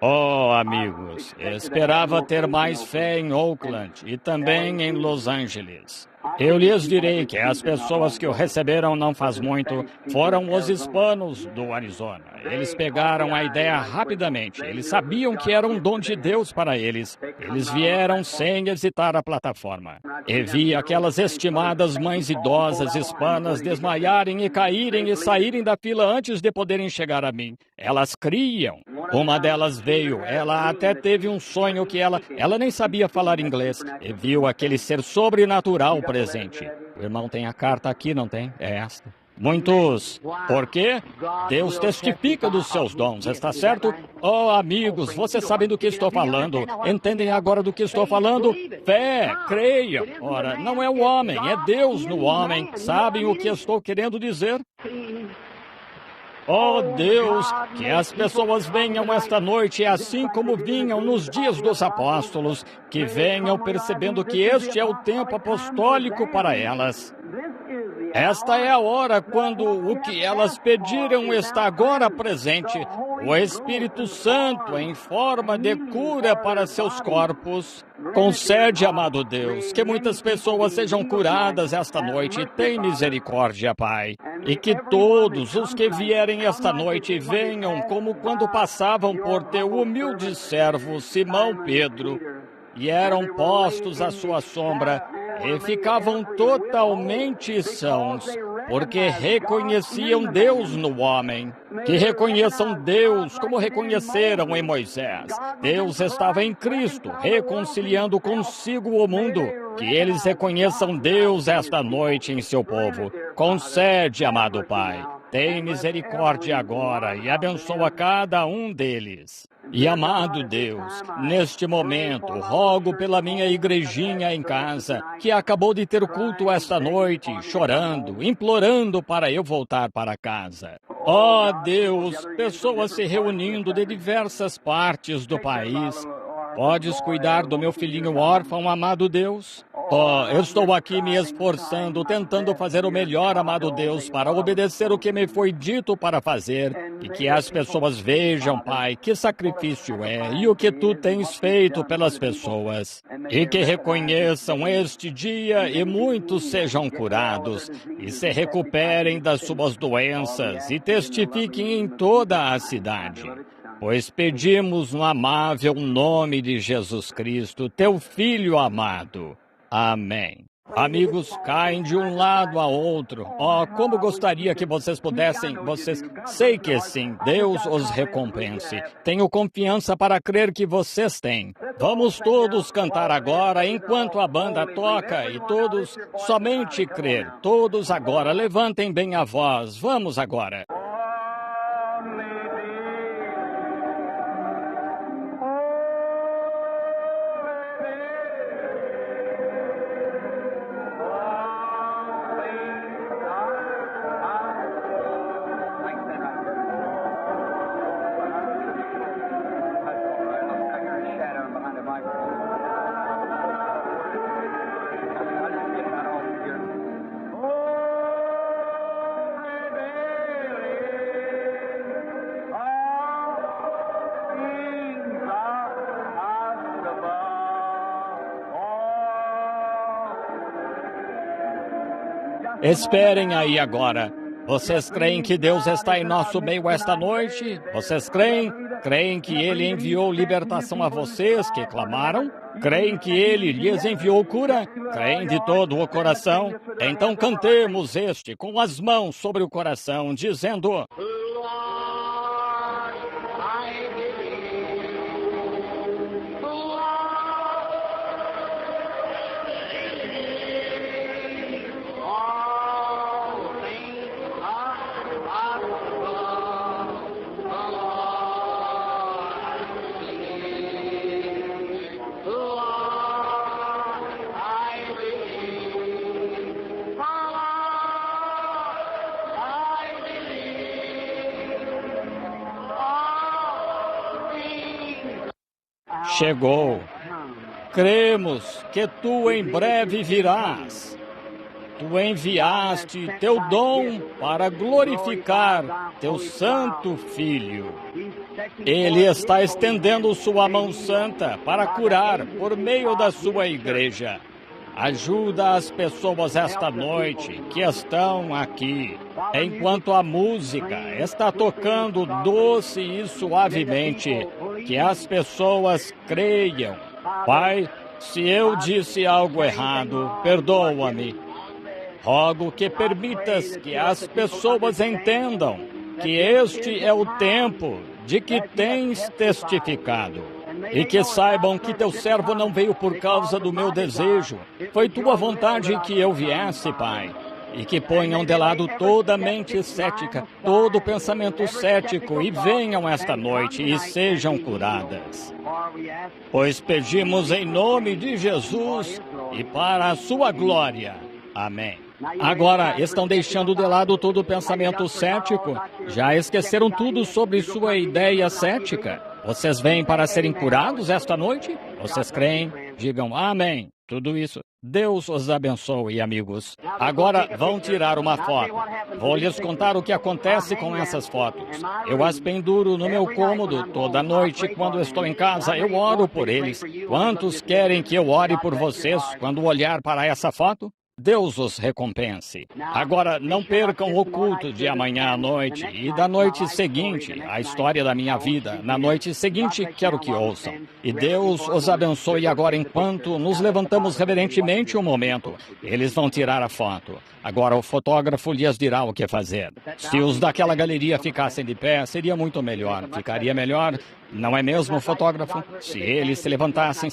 Oh, amigos, esperava ter mais fé em Oakland e também em Los Angeles. Eu lhes direi que as pessoas que o receberam não faz muito foram os hispanos do Arizona. Eles pegaram a ideia rapidamente. Eles sabiam que era um dom de Deus para eles. Eles vieram sem hesitar à plataforma. E vi aquelas estimadas mães idosas hispanas desmaiarem e caírem e saírem da fila antes de poderem chegar a mim. Elas criam. Uma delas veio, ela até teve um sonho que ela nem sabia falar inglês e viu aquele ser sobrenatural presente. O irmão tem a carta aqui, não tem? É esta. Muitos. Por quê? Deus testifica dos seus dons, está certo? Oh, amigos, vocês sabem do que estou falando. Entendem agora do que estou falando? Fé, creiam. Ora, não é o homem, é Deus no homem. Sabem o que estou querendo dizer? Oh Deus, que as pessoas venham esta noite, assim como vinham nos dias dos apóstolos, que venham percebendo que este é o tempo apostólico para elas. Esta é a hora quando o que elas pediram está agora presente, o Espírito Santo em forma de cura para seus corpos. Concede, amado Deus, que muitas pessoas sejam curadas esta noite. Tem misericórdia, Pai. E que todos os que vierem esta noite venham como quando passavam por teu humilde servo Simão Pedro e eram postos à sua sombra e ficavam totalmente sãos, porque reconheciam Deus no homem. Que reconheçam Deus como reconheceram em Moisés. Deus estava em Cristo, reconciliando consigo o mundo. Que eles reconheçam Deus esta noite em seu povo. Concede, amado Pai. Tem misericórdia agora e abençoa cada um deles. E amado Deus, neste momento, rogo pela minha igrejinha em casa, que acabou de ter culto esta noite, chorando, implorando para eu voltar para casa. Ó Deus, pessoas se reunindo de diversas partes do país. Podes cuidar do meu filhinho órfão, amado Deus? Eu estou aqui me esforçando, tentando fazer o melhor, amado Deus, para obedecer o que me foi dito para fazer, e que as pessoas vejam, Pai, que sacrifício é e o que tu tens feito pelas pessoas, e que reconheçam este dia e muitos sejam curados, e se recuperem das suas doenças e testifiquem em toda a cidade. Pois pedimos no amável nome de Jesus Cristo, teu Filho amado. Amém. Amigos, caem de um lado a outro. Como gostaria que vocês pudessem, sei que sim, Deus os recompense. Tenho confiança para crer que vocês têm. Vamos todos cantar agora enquanto a banda toca e todos somente crer. Todos agora, levantem bem a voz. Vamos agora. Esperem aí agora. Vocês creem que Deus está em nosso meio esta noite? Vocês creem? Creem que Ele enviou libertação a vocês que clamaram? Creem que Ele lhes enviou cura? Creem de todo o coração? Então cantemos este com as mãos sobre o coração, dizendo: chegou. Cremos que tu em breve virás. Tu enviaste teu dom para glorificar teu santo Filho. Ele está estendendo sua mão santa para curar por meio da sua igreja. Ajuda as pessoas esta noite que estão aqui, enquanto a música está tocando doce e suavemente, que as pessoas creiam. Pai, se eu disse algo errado, perdoa-me. Rogo que permitas que as pessoas entendam que este é o tempo de que tens testificado. E que saibam que teu servo não veio por causa do meu desejo. Foi tua vontade que eu viesse, Pai. E que ponham de lado toda mente cética, todo pensamento cético, e venham esta noite e sejam curadas. Pois pedimos em nome de Jesus e para a sua glória. Amém. Agora, estão deixando de lado todo o pensamento cético? Já esqueceram tudo sobre sua ideia cética? Vocês vêm para serem curados esta noite? Vocês creem? Digam amém. Tudo isso. Deus os abençoe, amigos. Agora vão tirar uma foto. Vou lhes contar o que acontece com essas fotos. Eu as penduro no meu cômodo toda noite quando estou em casa. Eu oro por eles. Quantos querem que eu ore por vocês quando olhar para essa foto? Deus os recompense. Agora, não percam o culto de amanhã à noite e da noite seguinte, a história da minha vida. Na noite seguinte, quero que ouçam. E Deus os abençoe agora enquanto nos levantamos reverentemente um momento. Eles vão tirar a foto. Agora o fotógrafo lhes dirá o que fazer. Se os daquela galeria ficassem de pé, seria muito melhor. Ficaria melhor, não é mesmo, fotógrafo? Se eles se levantassem,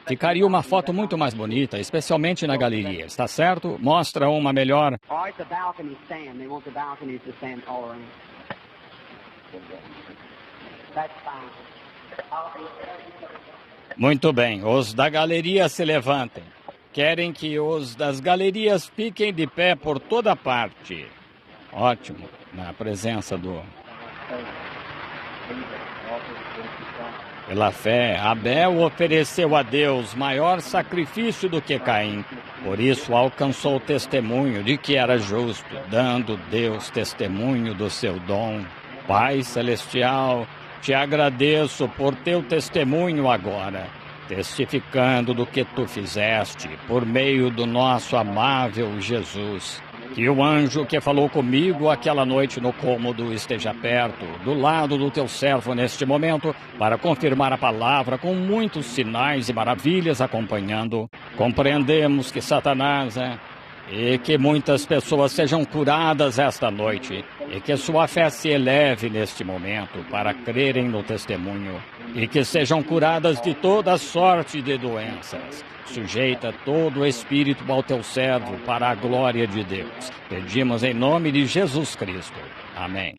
ficaria uma foto muito mais bonita, especialmente na galeria. Está certo? Mostra uma melhor. Muito bem, os da galeria se levantem. Querem que os das galerias fiquem de pé por toda parte. Ótimo, na presença do... Pela fé, Abel ofereceu a Deus maior sacrifício do que Caim. Por isso alcançou o testemunho de que era justo, dando Deus testemunho do seu dom. Pai Celestial, te agradeço por teu testemunho agora, testificando do que tu fizeste por meio do nosso amável Jesus. Que o anjo que falou comigo aquela noite no cômodo esteja perto, do lado do teu servo neste momento, para confirmar a palavra com muitos sinais e maravilhas acompanhando. Compreendemos que Satanás e que muitas pessoas sejam curadas esta noite, e que sua fé se eleve neste momento para crerem no testemunho, e que sejam curadas de toda sorte de doenças. Sujeita todo o espírito ao teu servo para a glória de Deus. Pedimos em nome de Jesus Cristo. Amém.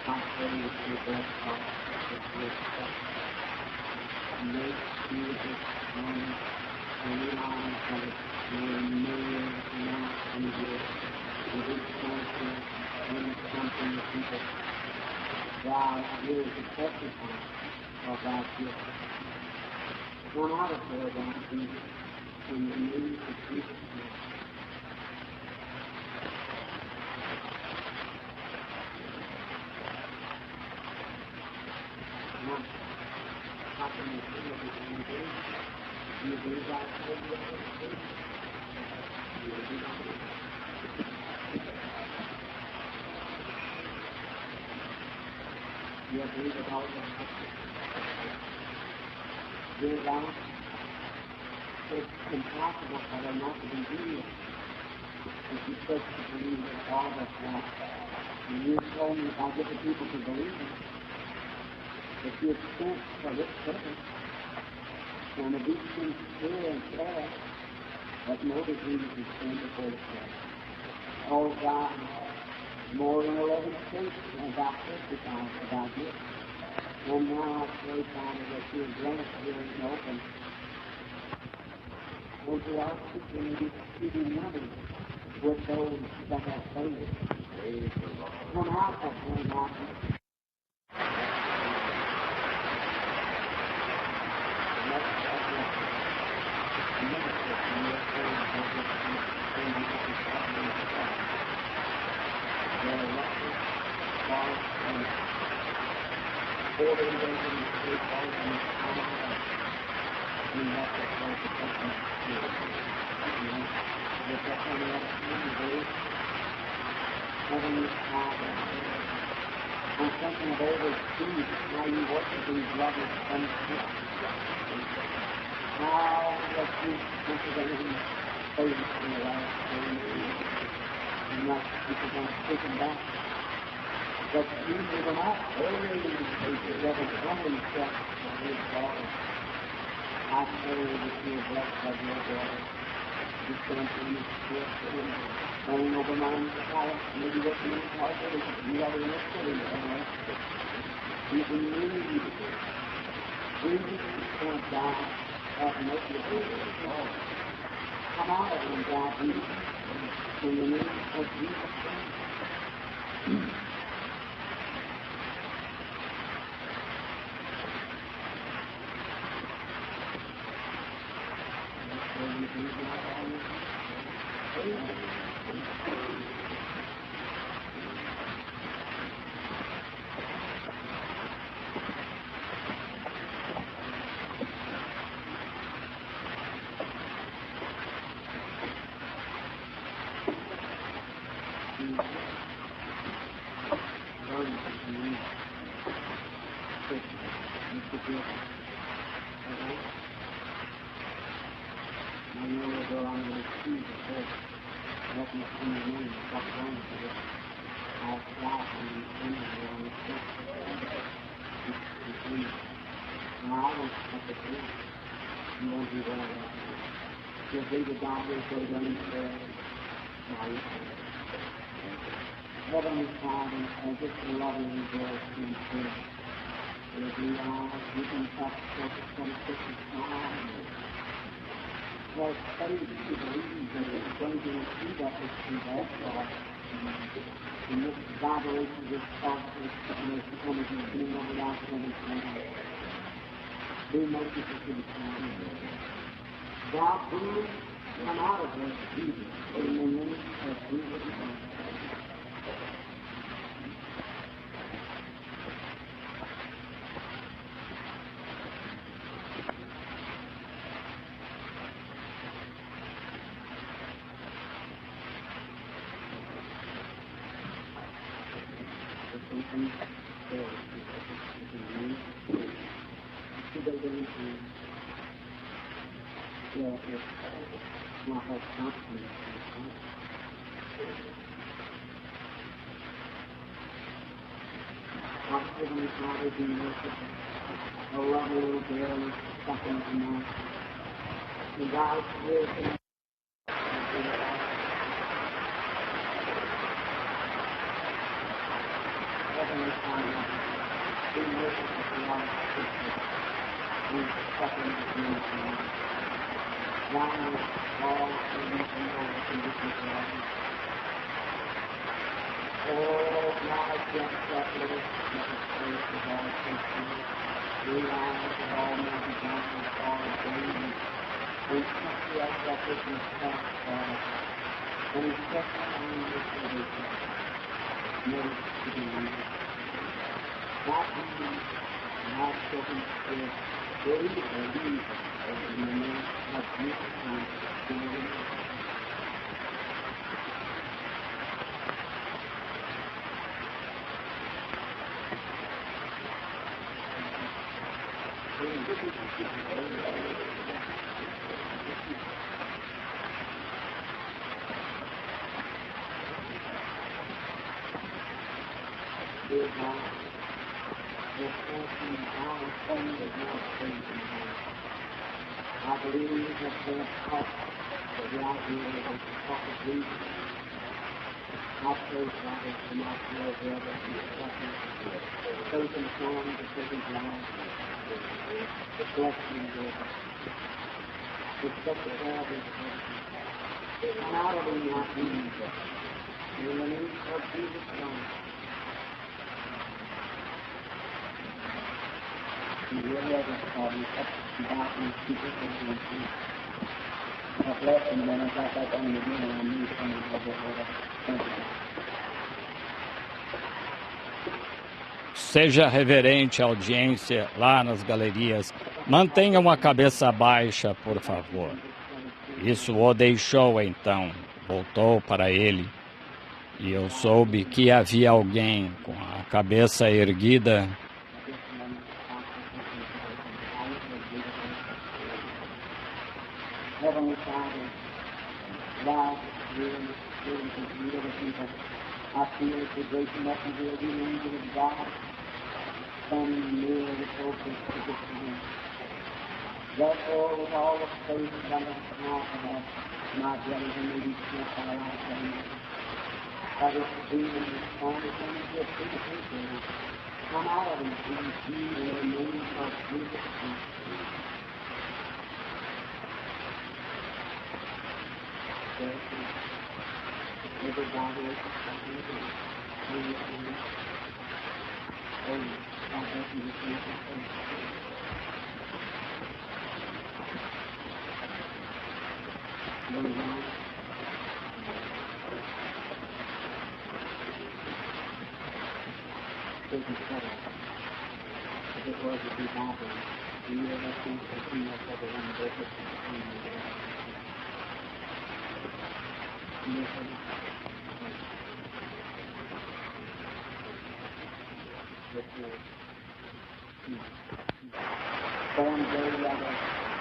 I pray that your best heart is with us. Make Jesus come and realize that your name now in here with his counsel and something that people God is the testify of thy gift. Come out of there, thou Jesus, in the name of Jesus Christ. Now, how can you feel everything you do? Do you believe God told you what to do? Do you believe God? Do you believe that all of us? Dear God, it's impossible for them not to be real. If you said to believe that all of us have, and you told me if I get the people to believe it, that you have sent for this purpose, and if these things clear and clear, that no disease is sent before the Lord. Oh God, more than 11 states have got testified about this. And now I pray, Father, that you have grant us here and open. And to our speaking, speaking others with those that have faith. Come out of them, God. Heavenly Father, I'm thinking of all those things, how you work with these brothers and sisters. How that you consider them faith in the last 10 years. And not people going to take them back. But you give them up. Only the devil come himself for his daughter. I pray that you are blessed by your daughter. You stand for your spirit. Praying over my child, maybe what you need to help with is you have a little silly somewhere. You can really use it. Jesus is going to die and make you whole. Come out of him, God, Jesus. In the name of Jesus Christ. Heavenly Father, as it's loving and joyous and free, that we are giving up such a time. Well, faith to believe that it's going to receive us through that thought. And this vibration, this thought, this energy being over our heavenly Father. Be merciful to the time. God, please come out of this, Jesus, in the name of Jesus Christ. Heavenly Father, be merciful. A lovely little girl is suffering tonight. And God, will come. Heavenly Father, be merciful to all Christians who suffer in this ministry. Now, all things and all the conditions of our life. Oh, now just that little space of all Christians, realize that Almighty God is all daily. And especially as that business starts for us, and especially on this religion, knows to be used. Not even not children spirit, they believe in the name of Jesus Christ. Dear God, this person now is saying is not praising you. I believe that they have taught the idea that they can talk of Jesus. I pray, Father, to not know whether he is suffering, chosen time to take his life, the blessing of God, to set the Father's blessing. Come out of him not being there. In the name of Jesus Christ. You really have a problem about these people and I've left them then I got back on the again and I knew something of what Seja reverente à audiência lá nas galerias. Mantenham a cabeça baixa, por favor. Isso o deixou então. Voltou para ele. E eu soube que havia alguém com a cabeça erguida. Heavenly Father, God, really, really, really, people, I feel it's a great messenger of the angel of God, standing near the focus of the time. Therefore, with all the faith that I have, my brothers and ladies, just our life, that is to be in the strongest thing to a people. Come out of it and see in the name of Jesus Christ. Everybody is Born daily out of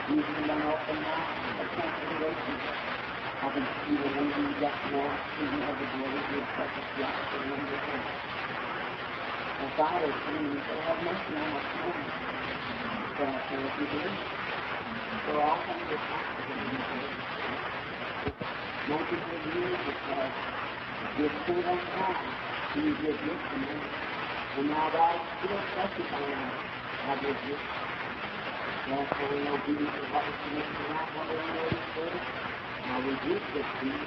using them open now, a consideration. I can see the way you got more, even of the glory of such a flock of wonderful. And Father, you say, have mercy on us now. So I say, if you do, we're all coming to talk to you. Most of the years because you're still on time, and you did this to me. And now God still testifying on I did this. Therefore, we know Jesus is what was committed to not what we know this word. Now we did this to you.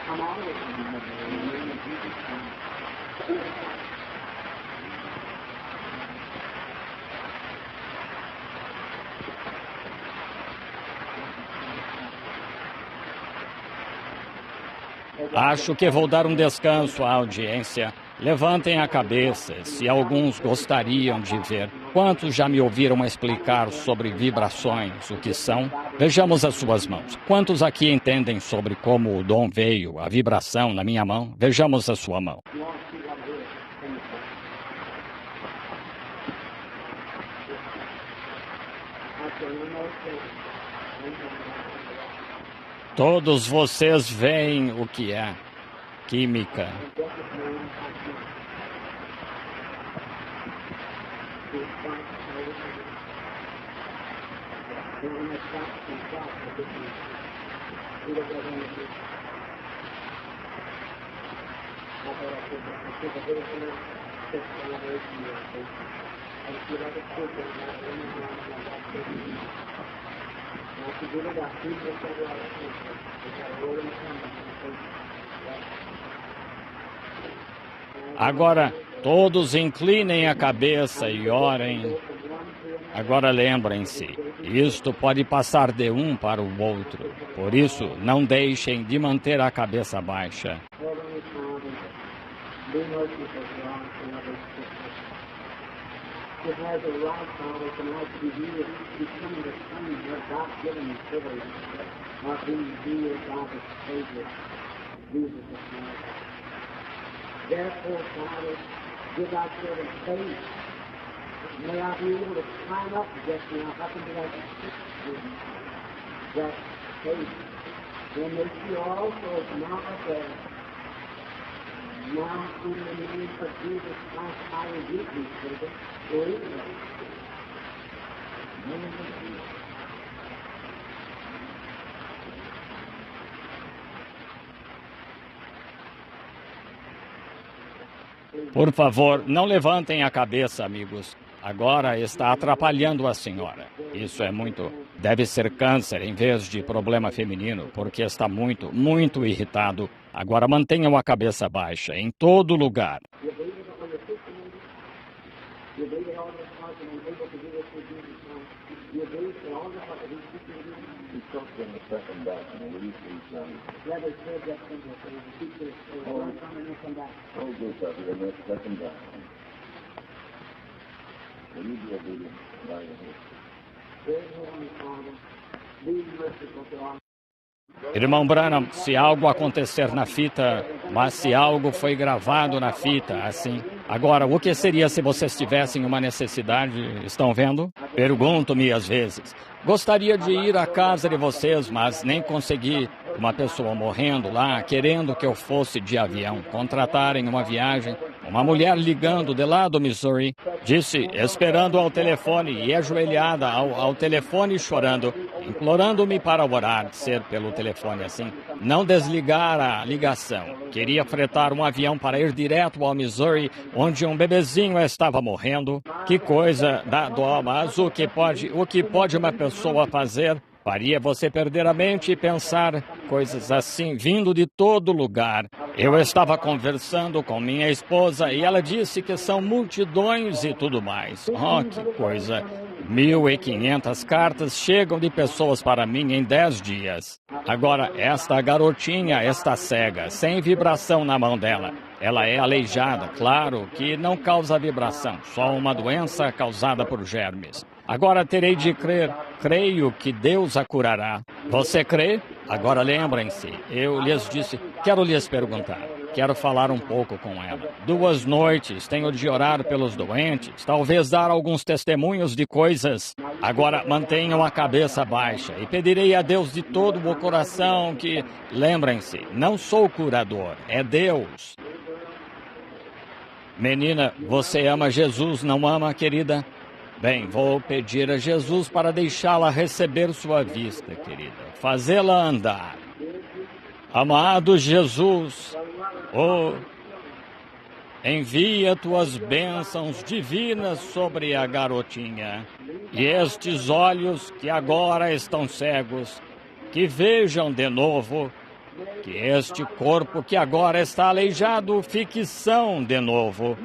Come out of it in the name of Jesus Christ. Acho que vou dar descanso à audiência. Levantem a cabeça, se alguns gostariam de ver. Quantos já me ouviram explicar sobre vibrações, o que são? Vejamos as suas mãos. Quantos aqui entendem sobre como o dom veio, a vibração na minha mão? Vejamos a sua mão. Todos vocês veem o que é química. Agora, todos inclinem a cabeça e orem. Agora lembrem-se, isto pode passar de um para o outro. Por isso, não deixem de manter a cabeça baixa. Therefore, Father, give our children faith. May I be able to climb up just now, up into that faith. Then may you also mount up there. Now, in the name of Jesus Christ, I rebuke these children. Believe it. Name of Jesus. Por favor, não levantem a cabeça, amigos. Agora está atrapalhando a senhora. Isso é muito... Deve ser câncer em vez de problema feminino, porque está muito, muito irritado. Agora mantenham a cabeça baixa em todo lugar. Irmão Branham, se algo acontecer na fita, mas se algo foi gravado na fita, assim... Agora, o que seria se vocês tivessem uma necessidade, estão vendo? Pergunto-me às vezes. Gostaria de ir à casa de vocês, mas nem consegui. Uma pessoa morrendo lá, querendo que eu fosse de avião, contratarem uma viagem. Uma mulher ligando de lá do Missouri, disse, esperando ao telefone e ajoelhada ao telefone chorando, implorando-me para orar, ser pelo telefone assim, não desligar a ligação. Queria fretar um avião para ir direto ao Missouri, onde um bebezinho estava morrendo. Que coisa dá dó, mas o que pode uma pessoa fazer? Faria você perder a mente e pensar coisas assim, vindo de todo lugar. Eu estava conversando com minha esposa e ela disse que são multidões e tudo mais. Oh, que coisa! 1.500 cartas chegam de pessoas para mim em 10 dias. Agora, esta garotinha está cega, sem vibração na mão dela. Ela é aleijada, claro que não causa vibração, só uma doença causada por germes. Agora terei de crer. Creio que Deus a curará. Você crê? Agora lembrem-se, eu lhes disse, quero lhes perguntar. Quero falar um pouco com ela. 2 noites tenho de orar pelos doentes, talvez dar alguns testemunhos de coisas. Agora mantenham a cabeça baixa e pedirei a Deus de todo o coração que... Lembrem-se, não sou curador, é Deus. Menina, você ama Jesus, não ama, querida? Bem, vou pedir a Jesus para deixá-la receber sua vista, querida. Fazê-la andar. Amado Jesus, envia tuas bênçãos divinas sobre a garotinha. E estes olhos que agora estão cegos, que vejam de novo. Que este corpo que agora está aleijado fique são de novo.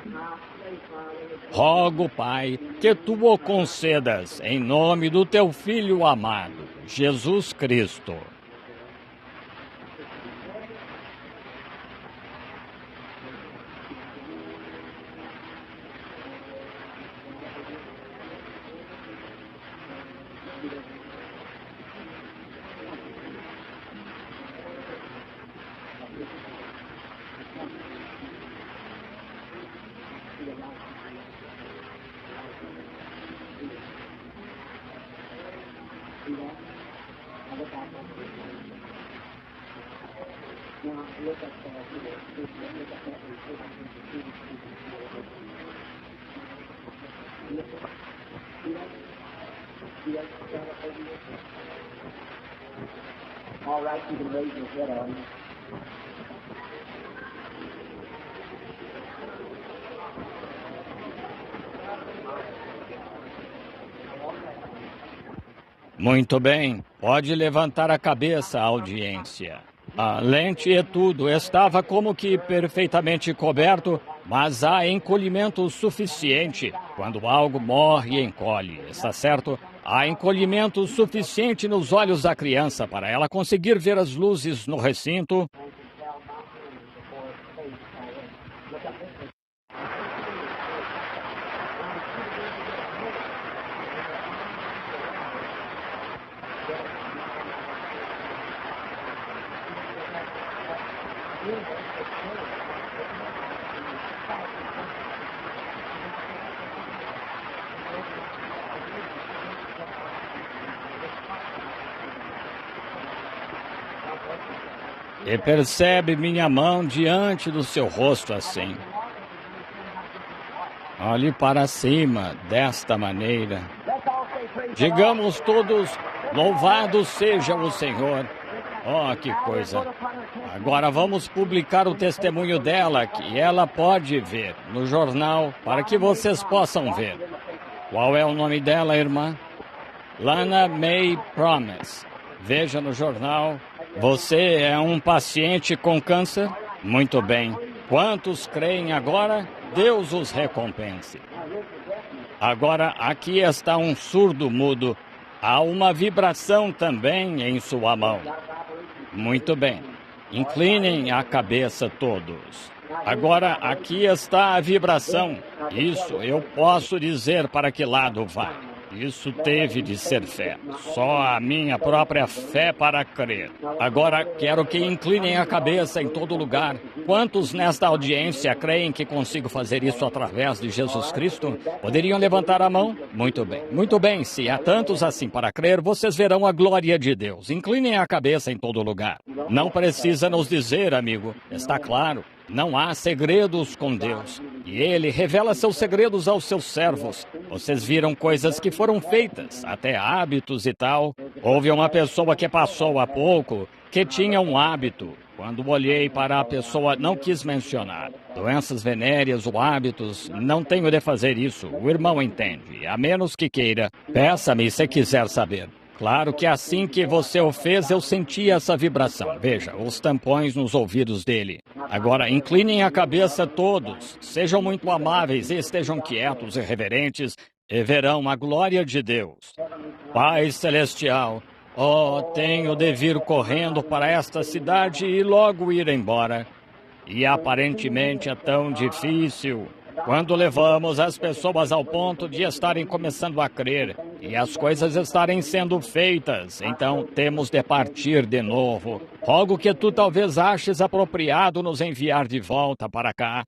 Rogo, Pai, que Tu o concedas, em nome do Teu Filho amado, Jesus Cristo. All right, you can raise your head on. Muito bem, pode levantar a cabeça, audiência. A lente e tudo estava como que perfeitamente coberto, mas há encolhimento suficiente quando algo morre e encolhe, está certo? Há encolhimento suficiente nos olhos da criança para ela conseguir ver as luzes no recinto. E percebe minha mão diante do seu rosto assim. Olhe para cima desta maneira. Digamos todos, louvado seja o Senhor. Oh, que coisa. Agora vamos publicar o testemunho dela, que ela pode ver no jornal, para que vocês possam ver. Qual é o nome dela, irmã? Lana May Promise. Veja no jornal. Você é um paciente com câncer? Muito bem. Quantos creem agora? Deus os recompense. Agora, aqui está um surdo mudo. Há uma vibração também em sua mão. Muito bem. Inclinem a cabeça todos. Agora, aqui está a vibração. Isso eu posso dizer para que lado vai. Isso teve de ser fé. Só a minha própria fé para crer. Agora, quero que inclinem a cabeça em todo lugar. Quantos nesta audiência creem que consigo fazer isso através de Jesus Cristo? Poderiam levantar a mão? Muito bem. Muito bem, se há tantos assim para crer, vocês verão a glória de Deus. Inclinem a cabeça em todo lugar. Não precisa nos dizer, amigo. Está claro. Não há segredos com Deus. E Ele revela seus segredos aos seus servos. Vocês viram coisas que foram feitas, até hábitos e tal. Houve uma pessoa que passou há pouco que tinha um hábito. Quando olhei para a pessoa, não quis mencionar. Doenças venéreas ou hábitos, não tenho de fazer isso. O irmão entende, a menos que queira. Peça-me se quiser saber. Claro que assim que você o fez, eu senti essa vibração. Veja, os tampões nos ouvidos dele. Agora, inclinem a cabeça todos. Sejam muito amáveis e estejam quietos e reverentes e verão a glória de Deus. Pai Celestial, tenho de vir correndo para esta cidade e logo ir embora. E aparentemente é tão difícil. Quando levamos as pessoas ao ponto de estarem começando a crer e as coisas estarem sendo feitas, então temos de partir de novo. Rogo que tu talvez aches apropriado nos enviar de volta para cá.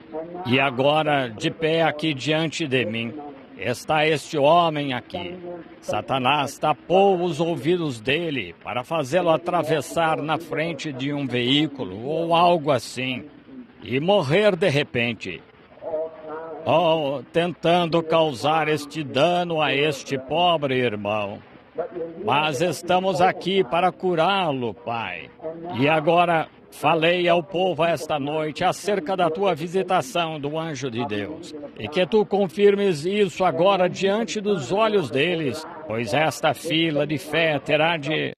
E agora, de pé aqui diante de mim, está este homem aqui. Satanás tapou os ouvidos dele para fazê-lo atravessar na frente de um veículo ou algo assim e morrer de repente. Tentando causar este dano a este pobre irmão. Mas estamos aqui para curá-lo, Pai. E agora falei ao povo esta noite acerca da tua visitação do anjo de Deus. E que tu confirmes isso agora diante dos olhos deles, pois esta fila de fé terá de